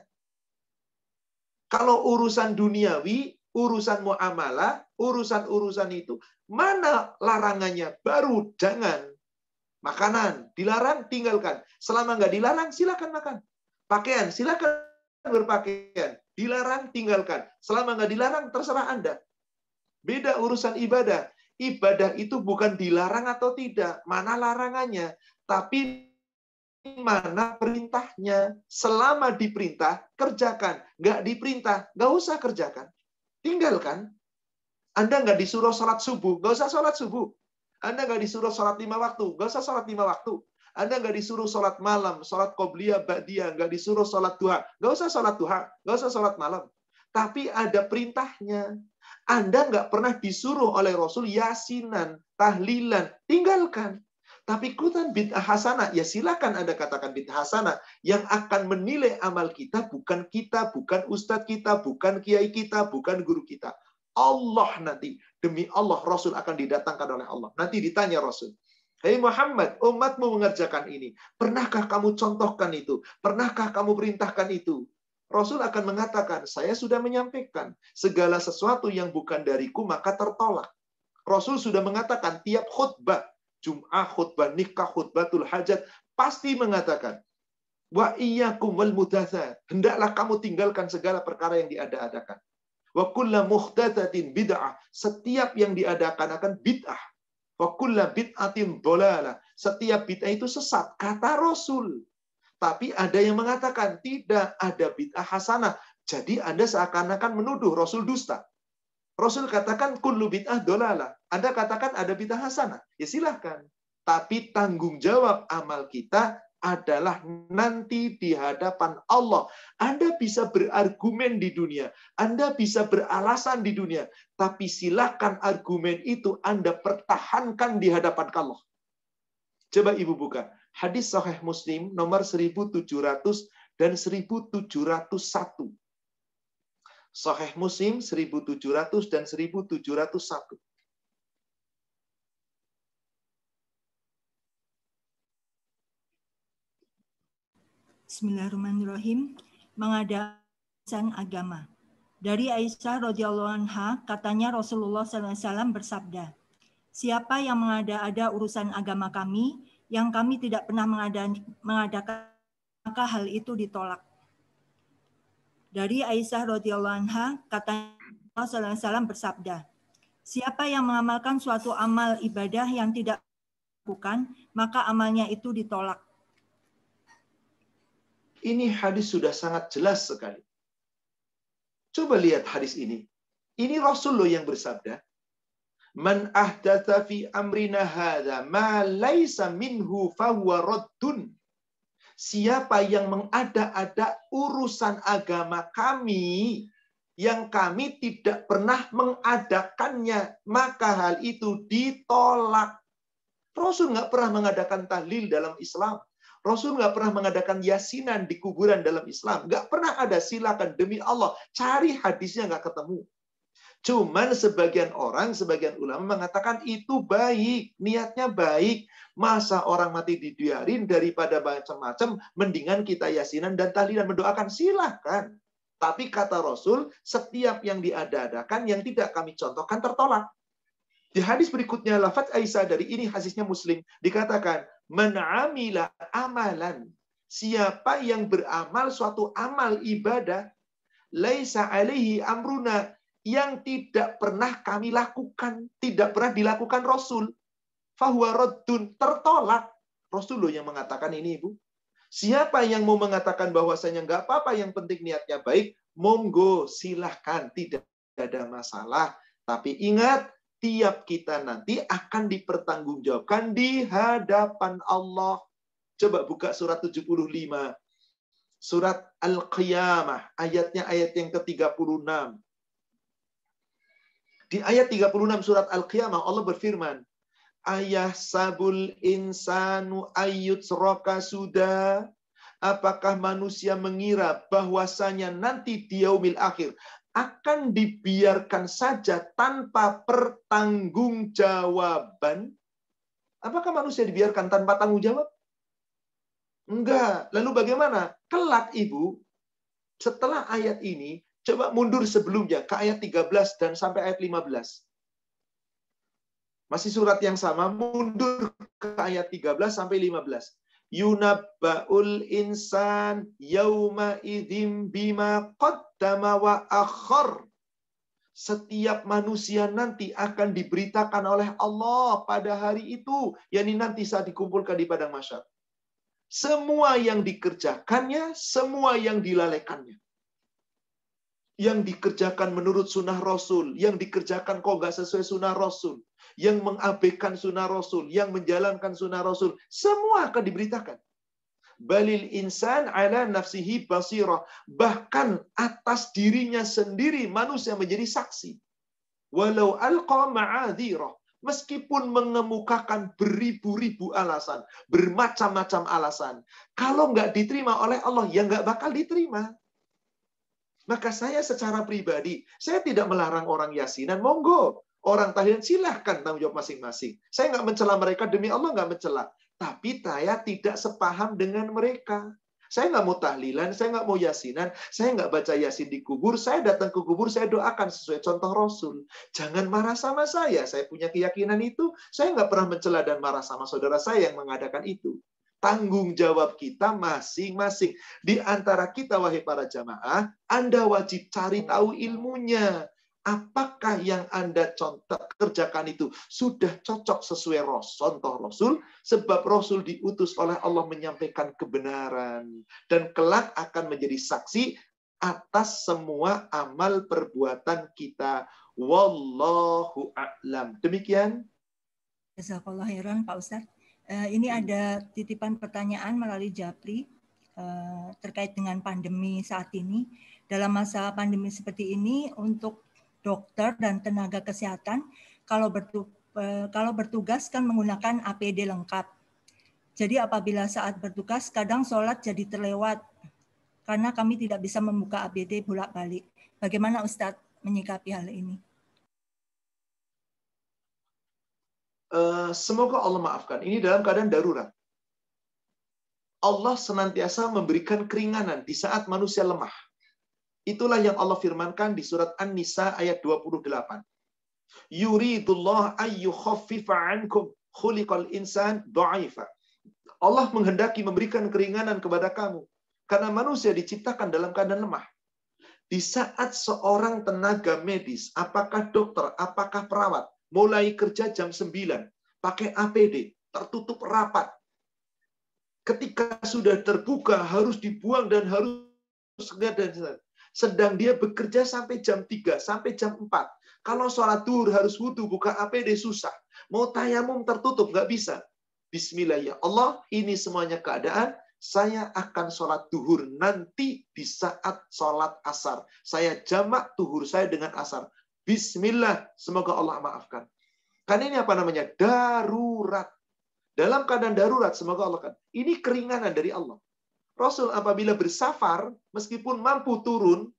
Kalau urusan duniawi, urusan muamalah, urusan-urusan itu, mana larangannya? Baru jangan. Makanan, dilarang, tinggalkan. Selama nggak dilarang, silakan makan. Pakaian, silakan berpakaian. Dilarang, tinggalkan. Selama nggak dilarang, terserah Anda. Beda urusan ibadah. Ibadah itu bukan dilarang atau tidak. Mana larangannya. Tapi mana perintahnya. Selama diperintah, kerjakan. Nggak diperintah, nggak usah kerjakan. Tinggalkan. Anda nggak disuruh sholat subuh, nggak usah sholat subuh. Anda nggak disuruh sholat 5 waktu, nggak usah sholat 5 waktu. Anda nggak disuruh sholat malam, sholat qobliyah, ba'diyah, nggak disuruh sholat duha, nggak usah sholat duha, nggak usah sholat malam. Tapi ada perintahnya. Anda nggak pernah disuruh oleh Rasul yasinan, tahlilan, tinggalkan. Tapi ikutan bid'ah hasanah, ya silakan Anda katakan bid'ah hasanah. Yang akan menilai amal kita, bukan ustadz kita, bukan kiai kita, bukan guru kita. Allah nanti. Demi Allah, Rasul akan didatangkan oleh Allah. Nanti ditanya Rasul. Hei Muhammad, umatmu mengerjakan ini. Pernahkah kamu contohkan itu? Pernahkah kamu perintahkan itu? Rasul akan mengatakan, saya sudah menyampaikan. Segala sesuatu yang bukan dariku, maka tertolak. Rasul sudah mengatakan, tiap khutbah, Jum'ah, khutbah nikah, khutbatul hajat, pasti mengatakan, wa iyyakum wal mudatsat. Hendaklah kamu tinggalkan segala perkara yang diada-adakan. Wa kullu muhdatsatin bid'ah. Setiap yang diadakan akan bid'ah. Wa kullu bid'atin dhalalah. Setiap bid'ah itu sesat, kata Rasul. Tapi ada yang mengatakan tidak ada bid'ah hasanah. Jadi Anda seakan-akan menuduh Rasul dusta. Rasul katakan kullu bid'ah dhalalah. Anda katakan ada bid'ah hasanah. Ya silahkan. Tapi tanggung jawab amal kita adalah nanti di hadapan Allah. Anda bisa berargumen di dunia. Anda bisa beralasan di dunia. Tapi silakan argumen itu Anda pertahankan di hadapan Allah. Coba Ibu buka. Hadis Sahih Muslim nomor 1700 dan 1701. Sahih Muslim 1700 dan 1701. Bismillahirrahmanirrahim. Mengadakan agama. Dari Aisyah radhiyallahu anha, katanya Rasulullah SAW bersabda, siapa yang mengada-ada urusan agama kami, yang kami tidak pernah mengadakan, maka hal itu ditolak. Dari Aisyah radhiyallahu anha, katanya Rasulullah SAW bersabda, siapa yang mengamalkan suatu amal ibadah yang tidak dilakukan, maka amalnya itu ditolak. Ini hadis sudah sangat jelas sekali. Coba lihat hadis ini. Ini Rasulullah yang bersabda, man ahdatsa fi amrina hadza ma laisa minhu fahuwa raddun. Siapa yang mengada-ada urusan agama kami yang kami tidak pernah mengadakannya, maka hal itu ditolak. Rasul nggak pernah mengadakan tahlil dalam Islam. Rasul nggak pernah mengadakan yasinan di kuburan dalam Islam. Nggak pernah ada. Silakan demi Allah. Cari hadisnya nggak ketemu. Cuman sebagian orang, sebagian ulama mengatakan itu baik. Niatnya baik. Masa orang mati dibiarin daripada macam-macam. Mendingan kita yasinan dan tahlilan mendoakan. Silakan. Tapi kata Rasul, setiap yang diada-adakan yang tidak kami contohkan tertolak. Di hadis berikutnya, lafaz Aisyah dari ini hadisnya Muslim, dikatakan, man amila amalan. Siapa yang beramal suatu amal ibadah, laisa alaihi amruna, yang tidak pernah kami lakukan, tidak pernah dilakukan Rasul, fahuwa raddun, tertolak. Rasul loh yang mengatakan ini, Ibu. Siapa yang mau mengatakan bahwasanya nggak apa-apa, yang penting niatnya baik, monggo, silahkan, tidak ada masalah. Tapi ingat, tiap kita nanti akan dipertanggungjawabkan di hadapan Allah. Coba buka surat 75. Surat Al-Qiyamah. Ayatnya ayat yang ke-36. Di ayat 36 surat Al-Qiyamah, Allah berfirman, Ayah sabul insanu ayyutsraka sudah. Apakah manusia mengira bahwasanya nanti di yaumil akhir akan dibiarkan saja tanpa pertanggungjawaban? Apakah manusia dibiarkan tanpa tanggung jawab? Enggak. Lalu bagaimana? Kelak, Ibu, setelah ayat ini, coba mundur sebelumnya ke ayat 13 dan sampai ayat 15. Masih surat yang sama, mundur ke ayat 13 sampai 15. Yunabba'ul insan yauma idzim bima qaddama wa akhar. Setiap manusia nanti akan diberitakan oleh Allah pada hari itu, yakni nanti saat dikumpulkan di padang mahsyar. Semua yang dikerjakannya, semua yang dilalaikannya. Yang dikerjakan menurut sunnah Rasul, yang dikerjakan kok nggak sesuai sunnah Rasul, yang mengabaikan sunnah Rasul, yang menjalankan sunnah Rasul, semua akan diberitakan. Balil insan ala nafsihi basirah. Bahkan atas dirinya sendiri manusia menjadi saksi. Walau alqa ma'adhirah. Meskipun mengemukakan beribu-ribu alasan, bermacam-macam alasan. Kalau nggak diterima oleh Allah, ya nggak bakal diterima. Maka saya secara pribadi, saya tidak melarang orang yasinan, monggo. Orang tahlilan silahkan tanggung jawab masing-masing. Saya nggak mencela mereka, demi Allah nggak mencela. Tapi saya tidak sepaham dengan mereka. Saya nggak mau tahlilan, saya nggak mau yasinan, saya nggak baca yasin di kubur, saya datang ke kubur, saya doakan sesuai contoh Rasul. Jangan marah sama saya punya keyakinan itu. Saya nggak pernah mencela dan marah sama saudara saya yang mengadakan itu. Tanggung jawab kita masing-masing. Di antara kita, wahai para jamaah, Anda wajib cari tahu ilmunya. Apakah yang Anda kerjakan itu sudah cocok sesuai contoh Rasul? Sebab Rasul diutus oleh Allah menyampaikan kebenaran. Dan kelak akan menjadi saksi atas semua amal perbuatan kita. Wallahu a'lam. Demikian. Jazakallah khairan, Pak Ustadz. Ini ada titipan pertanyaan melalui Japri terkait dengan pandemi saat ini. Dalam masa pandemi seperti ini, untuk dokter dan tenaga kesehatan, kalau bertugas kan menggunakan APD lengkap. Jadi apabila saat bertugas, kadang sholat jadi terlewat karena kami tidak bisa membuka APD bolak-balik. Bagaimana Ustadz menyikapi hal ini? Semoga Allah maafkan. Ini dalam keadaan darurat. Allah senantiasa memberikan keringanan di saat manusia lemah. Itulah yang Allah firmankan di surat An-Nisa ayat 28. Yuridullah ayyukhaffifa ankum khuliqal insan dha'ifa. Allah menghendaki memberikan keringanan kepada kamu karena manusia diciptakan dalam keadaan lemah. Di saat seorang tenaga medis, apakah dokter, apakah perawat, mulai kerja jam 9, pakai APD, tertutup rapat. Ketika sudah terbuka, harus dibuang dan harus segera dan sedang dia bekerja sampai jam 3, sampai jam 4. Kalau sholat duhur harus wudu, buka APD susah. Mau tayamum tertutup, nggak bisa. Bismillah ya Allah, ini semuanya keadaan. Saya akan sholat duhur nanti di saat sholat asar. Saya jamak duhur saya dengan asar. Bismillah, semoga Allah maafkan. Karena ini apa namanya? Darurat. Dalam keadaan darurat, semoga Allah kan. Ini keringanan dari Allah. Rasul apabila bersafar, meskipun mampu turun,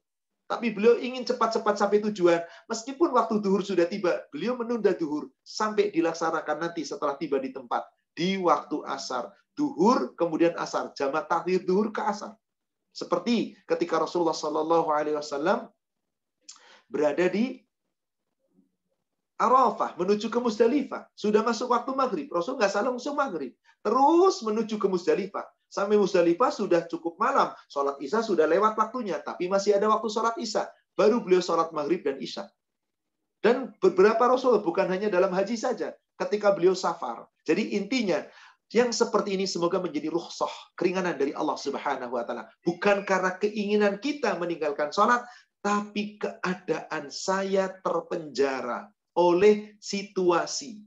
tapi beliau ingin cepat-cepat sampai tujuan. Meskipun waktu duhur sudah tiba, beliau menunda duhur sampai dilaksanakan nanti setelah tiba di tempat. Di waktu asar. Duhur, kemudian asar. Jamak takhir duhur ke asar. Seperti ketika Rasulullah SAW berada di Arafah, menuju ke Musdalifah. Sudah masuk waktu maghrib. Rasul nggak salah langsung maghrib. Terus menuju ke Musdalifah. Sampai Musdalifah sudah cukup malam. Sholat Isya sudah lewat waktunya. Tapi masih ada waktu sholat Isya. Baru beliau sholat maghrib dan Isya. Dan beberapa Rasul, bukan hanya dalam haji saja. Ketika beliau safar. Jadi intinya, yang seperti ini semoga menjadi rukhsah, keringanan dari Allah Subhanahu wa Ta'ala. Bukan karena keinginan kita meninggalkan sholat, tapi keadaan saya terpenjara oleh situasi.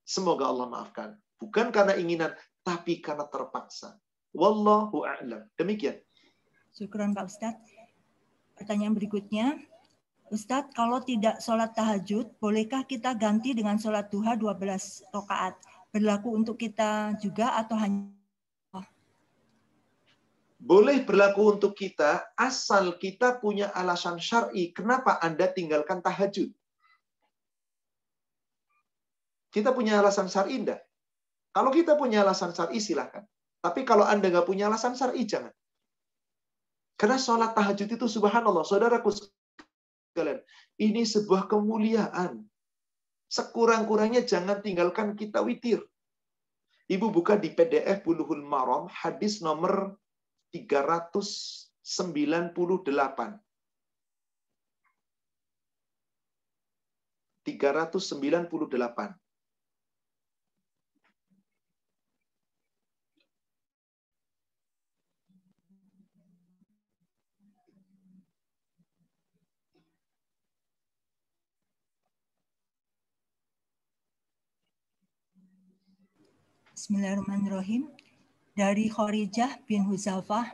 Semoga Allah maafkan. Bukan karena inginan, tapi karena terpaksa. Wallahu a'lam. Demikian. Syukran Pak Ustadz. Pertanyaan berikutnya. Ustadz, kalau tidak sholat tahajud, bolehkah kita ganti dengan sholat duha 12 rakaat? Berlaku untuk kita juga atau hanya? Boleh berlaku untuk kita, asal kita punya alasan syar'i. Kenapa Anda tinggalkan tahajud? Kita punya alasan syar'i enggak? Kalau kita punya alasan syar'i, silakan. Tapi kalau Anda nggak punya alasan syar'i, jangan. Karena sholat tahajud itu subhanallah, saudaraku sekalian, ini sebuah kemuliaan. Sekurang-kurangnya jangan tinggalkan kita witir. Ibu buka di PDF Bulughul Maram, hadis nomor 398. 398. Bismillahirrahmanirrahim. Dari Khorijah bin Huzafah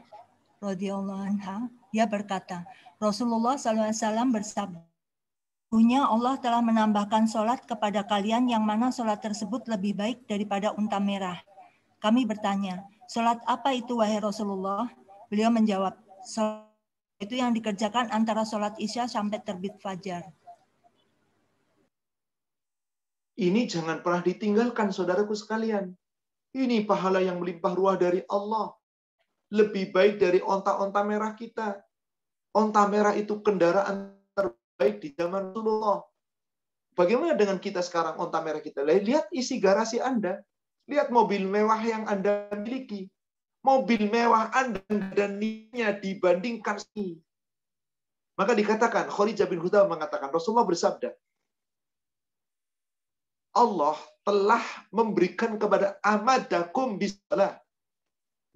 radhiyallahu anha, dia berkata, Rasulullah SAW bersabda, "Sesungguhnya Allah telah menambahkan sholat kepada kalian yang mana sholat tersebut lebih baik daripada unta merah." Kami bertanya, "Sholat apa itu wahai Rasulullah?" Beliau menjawab, "Sholat itu yang dikerjakan antara sholat Isya sampai terbit fajar." Ini jangan pernah ditinggalkan, saudaraku sekalian. Ini pahala yang melimpah ruah dari Allah. Lebih baik dari onta-onta merah kita. Onta merah itu kendaraan terbaik di zaman Rasulullah. Bagaimana dengan kita sekarang, onta merah kita? Lihat isi garasi Anda. Lihat mobil mewah yang Anda miliki. Mobil mewah Anda dan nilainya dibandingkan ini. Maka dikatakan, Khorijah bin Huzafah mengatakan, Rasulullah bersabda, Allah telah memberikan kepada amadakum bisalah,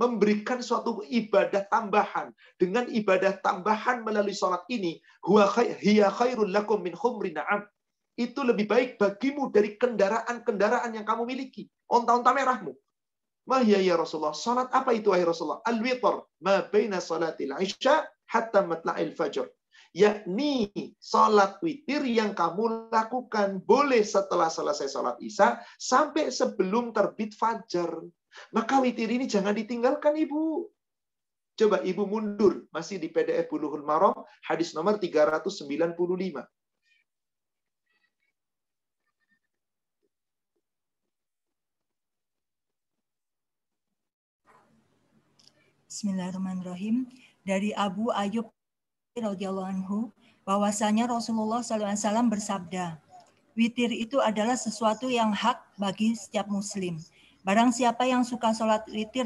memberikan suatu ibadah tambahan. Dengan ibadah tambahan melalui sholat ini, hiya khairul lakum min khumri na'am. Itu lebih baik bagimu dari kendaraan-kendaraan yang kamu miliki. Onta-onta merahmu. Mahya ya Rasulullah. Salat apa itu wahai Rasulullah? Al-witr ma baina salatil isya hatta matla'il fajr. Yakni salat witir yang kamu lakukan boleh setelah selesai salat Isya sampai sebelum terbit fajar. Maka witir ini jangan ditinggalkan, Ibu. Coba Ibu mundur, masih di PDF Bulughul Maram, hadis nomor 395. Bismillahirrahmanirrahim. Dari Abu Ayyub radhiyallahu anhu, bahwasanya Rasulullah SAW bersabda, witir itu adalah sesuatu yang hak bagi setiap muslim. Barang siapa yang suka sholat witir,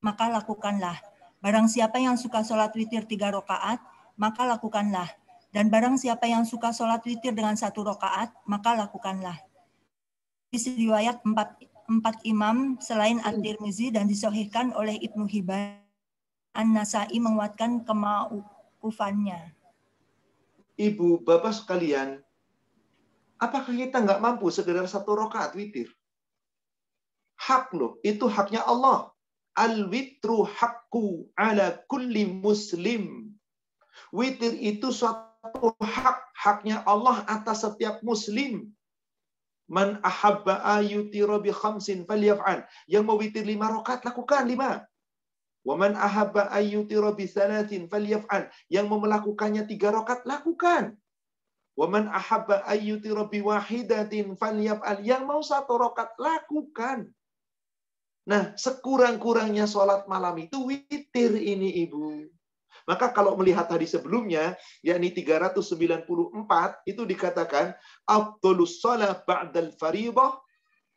maka lakukanlah. Barang siapa yang suka sholat witir 3 rakaat, maka lakukanlah. Dan barang siapa yang suka sholat witir dengan 1 rakaat, maka lakukanlah. Di riwayat 4 imam selain At-Tirmizi dan disahihkan oleh Ibnu Hibban. An-Nasai menguatkan kemauqufannya. Ibu, bapak sekalian, apakah kita nggak mampu sekedar 1 rakaat witir? Hak loh, itu haknya Allah. Al-witru haqqu ala kulli muslim. Witir itu suatu hak, haknya Allah atas setiap muslim. Man ahabba ayutira bi khamsin falyaf'al. Yang mau witir 5 rakaat, lakukan 5. Wa man ahabba ayutira bi thalathin falyaf'al. Yang mau melakukannya 3 rakaat, lakukan. Wa man ahabba ayyutira bi wahidatin falyaf'al. Yang mau 1 rakaat, lakukan. Nah, sekurang-kurangnya sholat malam itu witir ini, Ibu. Maka kalau melihat hadis sebelumnya, yakni 394, itu dikatakan afdhalus shalah ba'dal fardhah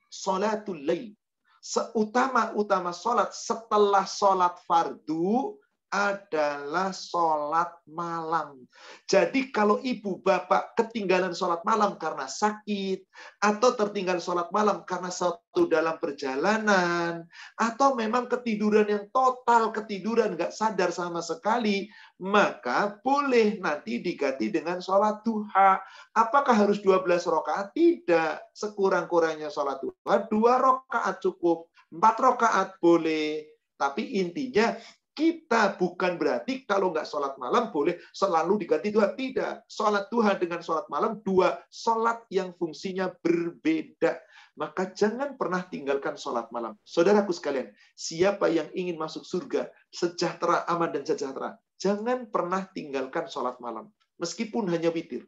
shalatul lail. Seutama-utama sholat setelah sholat fardu adalah sholat malam. Jadi kalau ibu bapak ketinggalan sholat malam karena sakit, atau tertinggal sholat malam karena satu dalam perjalanan, atau memang ketiduran yang total, ketiduran nggak sadar sama sekali, maka boleh nanti diganti dengan sholat duha. Apakah harus 12 rakaat? Tidak. Sekurang-kurangnya sholat duha, 2 rakaat cukup. 4 rakaat boleh. Tapi intinya, kita bukan berarti kalau nggak sholat malam boleh selalu diganti duha. Tidak. Sholat duha dengan sholat malam, 2 sholat yang fungsinya berbeda. Maka jangan pernah tinggalkan sholat malam. Saudaraku sekalian, siapa yang ingin masuk surga, sejahtera, aman, dan sejahtera, jangan pernah tinggalkan sholat malam. Meskipun hanya witir.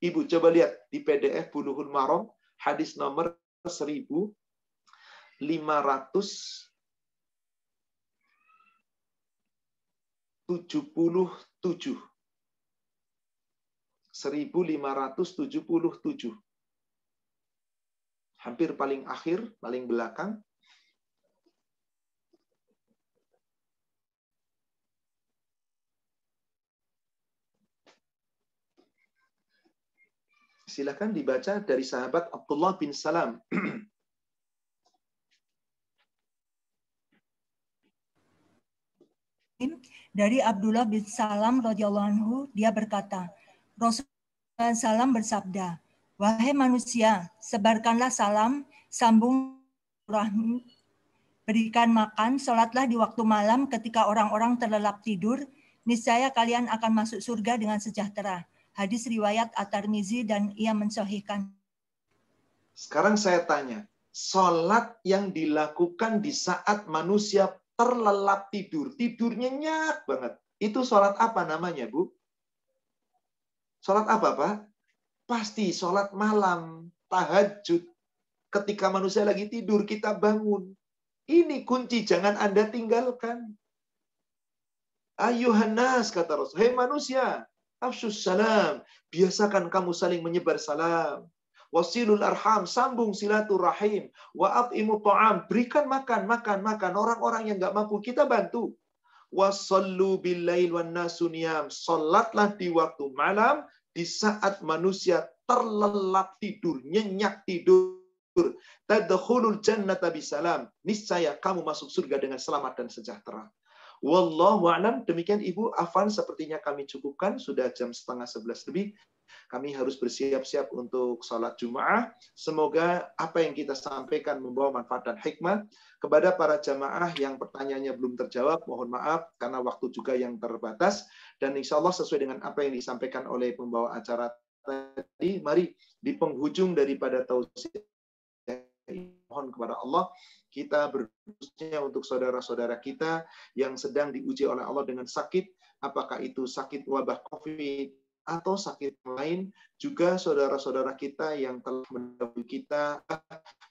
Ibu coba lihat di PDF Bulughul Maram, hadis nomor 1577. 1577. Hampir paling akhir, paling belakang. Silakan dibaca dari sahabat Abdullah bin Salam. Dari Abdullah bin Salam radhiyallahu anhu, dia berkata, Rasulullah SAW bersabda, wahai manusia, sebarkanlah salam, sambung rahmi, berikan makan, sholatlah di waktu malam ketika orang-orang terlelap tidur, niscaya kalian akan masuk surga dengan sejahtera. Hadis riwayat At-Tirmizi dan ia mensahihkan. Sekarang saya tanya, sholat yang dilakukan di saat manusia terlelap tidur, tidur nyenyak banget, itu sholat apa namanya, Bu? Sholat apa, Pak? Pasti sholat malam, tahajud. Ketika manusia lagi tidur, kita bangun. Ini kunci, jangan Anda tinggalkan. Ayuhan nas, kata Rasul. Hei manusia, afsyus salam. Biasakan kamu saling menyebar salam. Wasilul arham, sambung silaturahim. Wa at'imu ta'am, berikan makan. Orang-orang yang nggak mampu, kita bantu. Wasallu billail wan nasu niyam. Salatlah di waktu malam, di saat manusia terlelap tidur, nyenyak tidur. Tadkhulul jannata bisalam. Niscaya kamu masuk surga dengan selamat dan sejahtera. Wallahu a'lam. Demikian Ibu, Afan sepertinya kami cukupkan. Sudah jam 10:30 lebih. Kami harus bersiap-siap untuk sholat Jumat. Semoga apa yang kita sampaikan membawa manfaat dan hikmah. Kepada para jamaah yang pertanyaannya belum terjawab, mohon maaf karena waktu juga yang terbatas. Dan insya Allah sesuai dengan apa yang disampaikan oleh pembawa acara tadi, mari di penghujung daripada tausiah mohon kepada Allah, kita berdoa untuk saudara-saudara kita yang sedang diuji oleh Allah dengan sakit, apakah itu sakit wabah COVID atau sakit lain, juga saudara-saudara kita yang telah mendahului kita,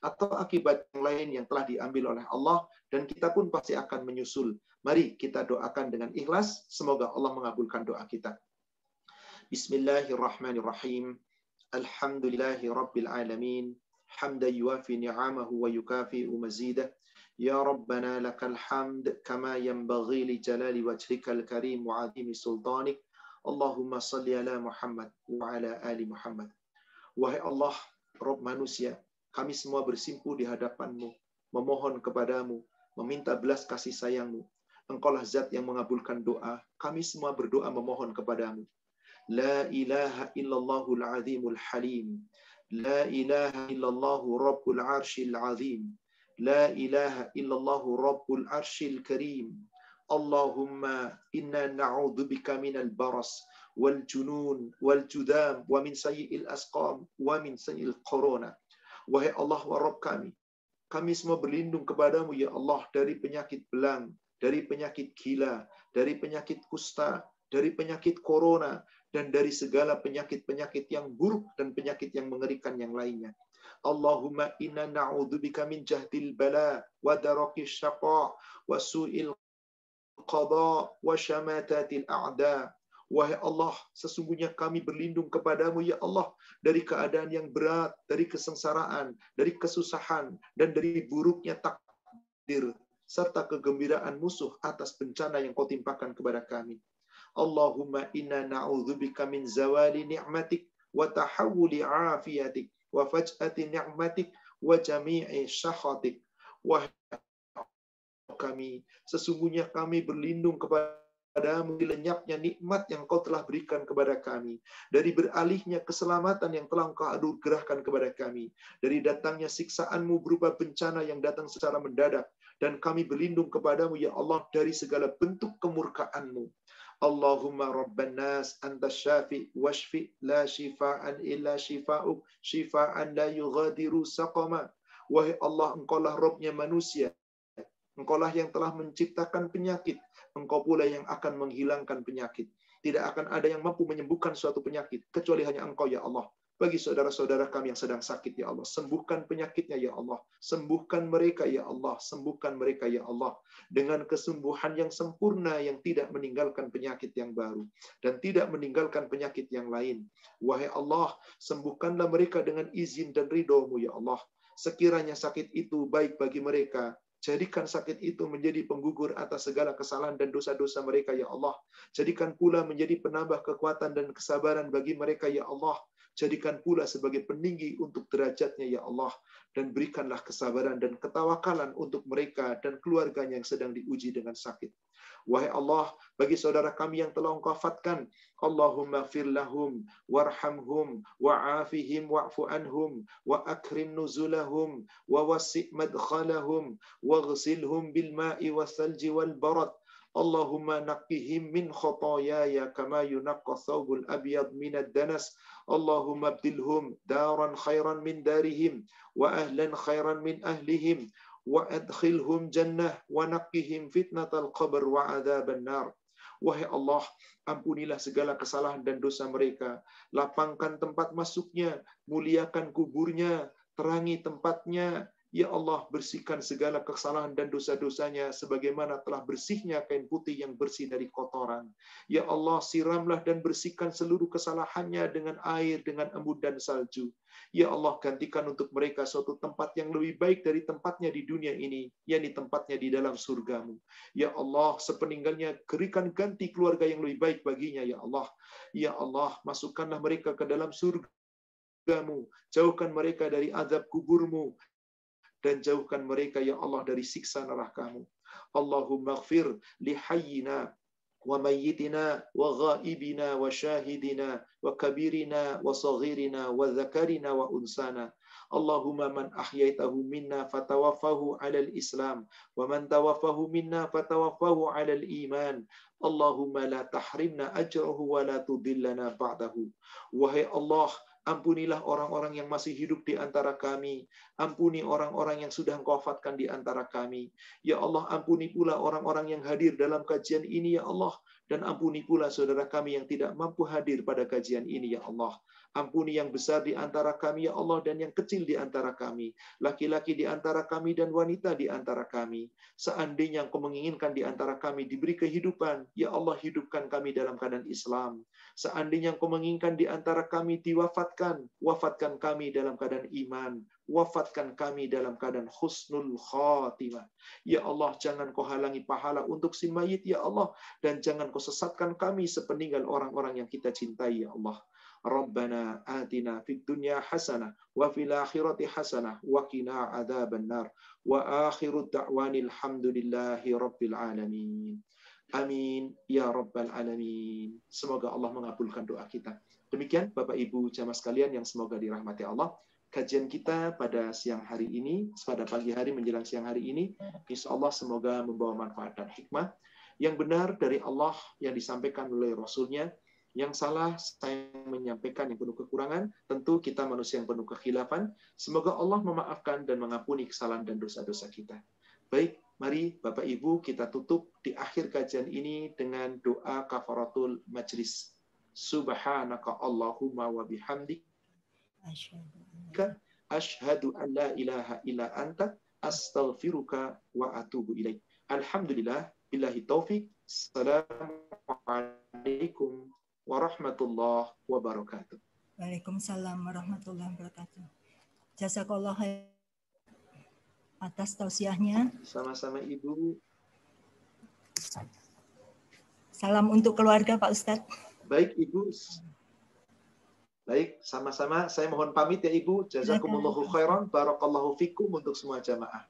atau akibat yang lain yang telah diambil oleh Allah, dan kita pun pasti akan menyusul. Mari kita doakan dengan ikhlas, semoga Allah mengabulkan doa kita. Bismillahirrahmanirrahim. Alhamdulillahi Rabbil Alamin. Hamdan yuafi ni'amahu wa yukafi'u mazidah. Ya Rabbana lakal hamd kama yanbaghi li jalali wajhikal karim wa 'azimi sultanik. Allahumma salli ala Muhammad wa ala ali Muhammad. Wahai Allah, Rabb manusia, kami semua bersimpuh di hadapan-Mu, memohon kepadamu, meminta belas kasih sayang-Mu. Engkaulah zat yang mengabulkan doa. Kami semua berdoa memohon kepadamu. La ilaha illallahul azimul halim. La ilaha illallahu rabbul arshil azim. La ilaha illallahu rabbul arshil karim. Allahumma inna na'udzubika minal baras wal junun wal judam wa min sayyi'il asqam wa min sayyi'il corona. Wahai Allah wa Rabb kami semua berlindung kepadamu ya Allah dari penyakit belang, dari penyakit gila, dari penyakit kusta, dari penyakit corona, dan dari segala penyakit-penyakit yang buruk dan penyakit yang mengerikan yang lainnya. Allahumma inna na'udzubika min jahdil bala wa darakis syaqa wa su'il qada wa syamatatil a'da. Wahai Allah, sesungguhnya kami berlindung kepadamu ya Allah dari keadaan yang berat, dari kesengsaraan, dari kesusahan, dan dari buruknya takdir, serta kegembiraan musuh atas bencana yang kau timpakan kepada kami. Allahumma inna na'udzubika min zawali ni'matik wa tahawuli afiyatik wa faj'ati ni'matik wa jami'i syakhatik. Wahai kami, sesungguhnya kami berlindung kepadamu dari lenyapnya nikmat yang kau telah berikan kepada kami, dari beralihnya keselamatan yang telah engkau anugerahkan kepada kami, dari datangnya siksaanmu berupa bencana yang datang secara mendadak, dan kami berlindung kepadamu ya Allah dari segala bentuk kemurkaanmu. Allahumma rabban nas anta syafi washfi la shifaan illa shifa'uk shifaan la yughadiru saqama. Wahai Allah, engkaulah Rabbnya manusia, engkaulah yang telah menciptakan penyakit, engkau pula yang akan menghilangkan penyakit. Tidak akan ada yang mampu menyembuhkan suatu penyakit kecuali hanya engkau ya Allah. Bagi saudara-saudara kami yang sedang sakit ya Allah, sembuhkan penyakitnya ya Allah, sembuhkan mereka ya Allah, sembuhkan mereka ya Allah, dengan kesembuhan yang sempurna yang tidak meninggalkan penyakit yang baru dan tidak meninggalkan penyakit yang lain. Wahai Allah, sembuhkanlah mereka dengan izin dan ridho-Mu ya Allah. Sekiranya sakit itu baik bagi mereka, jadikan sakit itu menjadi penggugur atas segala kesalahan dan dosa-dosa mereka ya Allah. Jadikan pula menjadi penambah kekuatan dan kesabaran bagi mereka ya Allah. Jadikan pula sebagai peninggi untuk derajatnya ya Allah. Dan berikanlah kesabaran dan ketawakalan untuk mereka dan keluarganya yang sedang diuji dengan sakit. Wahai Allah, bagi saudara kami yang telah Engkau wafatkan, Allahumma fir lahum warhamhum wa'afihim wa'fu anhum wa akrim nuzulahum wa wasi' madkhalahum waghsilhum bil ma'i wasalji wal barad. Allahumma naqqihim min khotoyaya kama yunaqqa thawbul abyad minad danas. Allahumma abdilhum daran khairan min darihim wa ahlan khairan min ahlihim wa adkhilhum jannah wa naqqihim fitnatal qabr wa adzaban nar. Wahai Allah, ampunilah segala kesalahan dan dosa mereka, lapangkan tempat masuknya, muliakan kuburnya, terangi tempatnya. Ya Allah, bersihkan segala kesalahan dan dosa-dosanya sebagaimana telah bersihnya kain putih yang bersih dari kotoran. Ya Allah, siramlah dan bersihkan seluruh kesalahannya dengan air, dengan embun dan salju. Ya Allah, gantikan untuk mereka suatu tempat yang lebih baik dari tempatnya di dunia ini, yakni tempatnya di dalam surgamu. Ya Allah, sepeninggalnya berikan ganti keluarga yang lebih baik baginya, ya Allah. Ya Allah, masukkanlah mereka ke dalam surgamu, jauhkan mereka dari azab kuburmu, dan jauhkan mereka ya Allah dari siksa neraka-Mu. Allahumma ighfir li hayyina wa mayyitina wa ghaibina wa syahidina wa kabirina wa saghirina wa dzakarina wa unsana. Allahumma man ahyaitahu minna fatawaffahu 'alal Islam wa man tawaffahu minna fatawaffahu 'alal iman. Allahumma la tahrimna ajrahu wa la tudillana ba'dahu. Wahai Allah, ampunilah orang-orang yang masih hidup di antara kami. Ampuni orang-orang yang sudah Engkau wafatkan di antara kami. Ya Allah, ampuni pula orang-orang yang hadir dalam kajian ini, ya Allah. Dan ampuni pula saudara kami yang tidak mampu hadir pada kajian ini, ya Allah. Ampuni yang besar di antara kami, ya Allah, dan yang kecil di antara kami. Laki-laki di antara kami dan wanita di antara kami. Seandainya Engkau menginginkan di antara kami diberi kehidupan, ya Allah, hidupkan kami dalam keadaan Islam. Seandainya Engkau menginginkan di antara kami diwafatkan, wafatkan kami dalam keadaan iman. Wafatkan kami dalam keadaan husnul khatimah. Ya Allah, jangan Kau halangi pahala untuk si mayit, ya Allah. Dan jangan Kau sesatkan kami sepeninggal orang-orang yang kita cintai, ya Allah. Rabbana atina fid dunya hasanah wa fil akhirati hasanah wa qina adzabannar. Wa akhiru da'wanil hamdulillahi rabbil alamin. Amin ya rabbal alamin. Semoga Allah mengabulkan doa kita. Demikian Bapak Ibu jamaah sekalian yang semoga dirahmati Allah. Kajian kita pada siang hari ini, pada pagi hari menjelang siang hari ini, insya Allah semoga membawa manfaat dan hikmah yang benar dari Allah yang disampaikan oleh Rasul-Nya, Yang salah saya menyampaikan yang penuh kekurangan. Tentu kita manusia yang penuh kekhilafan. Semoga Allah memaafkan dan mengampuni kesalahan dan dosa-dosa kita. Baik, mari Bapak Ibu kita tutup di akhir kajian ini dengan doa kafaratul majlis. Subhanaka Allahumma wa bihamdik. Asyhadu an la ilaha illa anta astaghfiruka wa atubu ilaik. Alhamdulillah, billahi taufik. Assalamualaikum warahmatullahi wabarakatuh. Waalaikumsalam warahmatullahi wabarakatuh. Jazakallah atas tausiahnya. Sama-sama Ibu. Salam untuk keluarga Pak Ustadz. Baik Ibu. Baik, sama-sama. Saya mohon pamit ya Ibu. Jazakumullahu khairan. Barakallahu fikum untuk semua jamaah.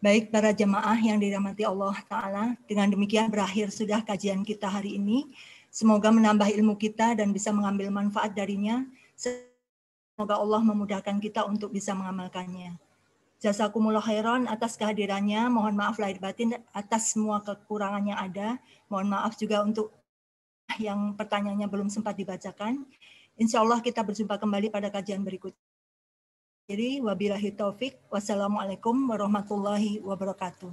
Baik para jamaah yang dirahmati Allah Ta'ala, dengan demikian berakhir sudah kajian kita hari ini. Semoga menambah ilmu kita dan bisa mengambil manfaat darinya. Semoga Allah memudahkan kita untuk bisa mengamalkannya. Jazakumullah khairan atas kehadirannya. Mohon maaf lahir batin atas semua kekurangan yang ada. Mohon maaf juga untuk yang pertanyaannya belum sempat dibacakan. Insya Allah kita berjumpa kembali pada kajian berikutnya. Jadi wabillahi taufik. Wassalamualaikum warahmatullahi wabarakatuh.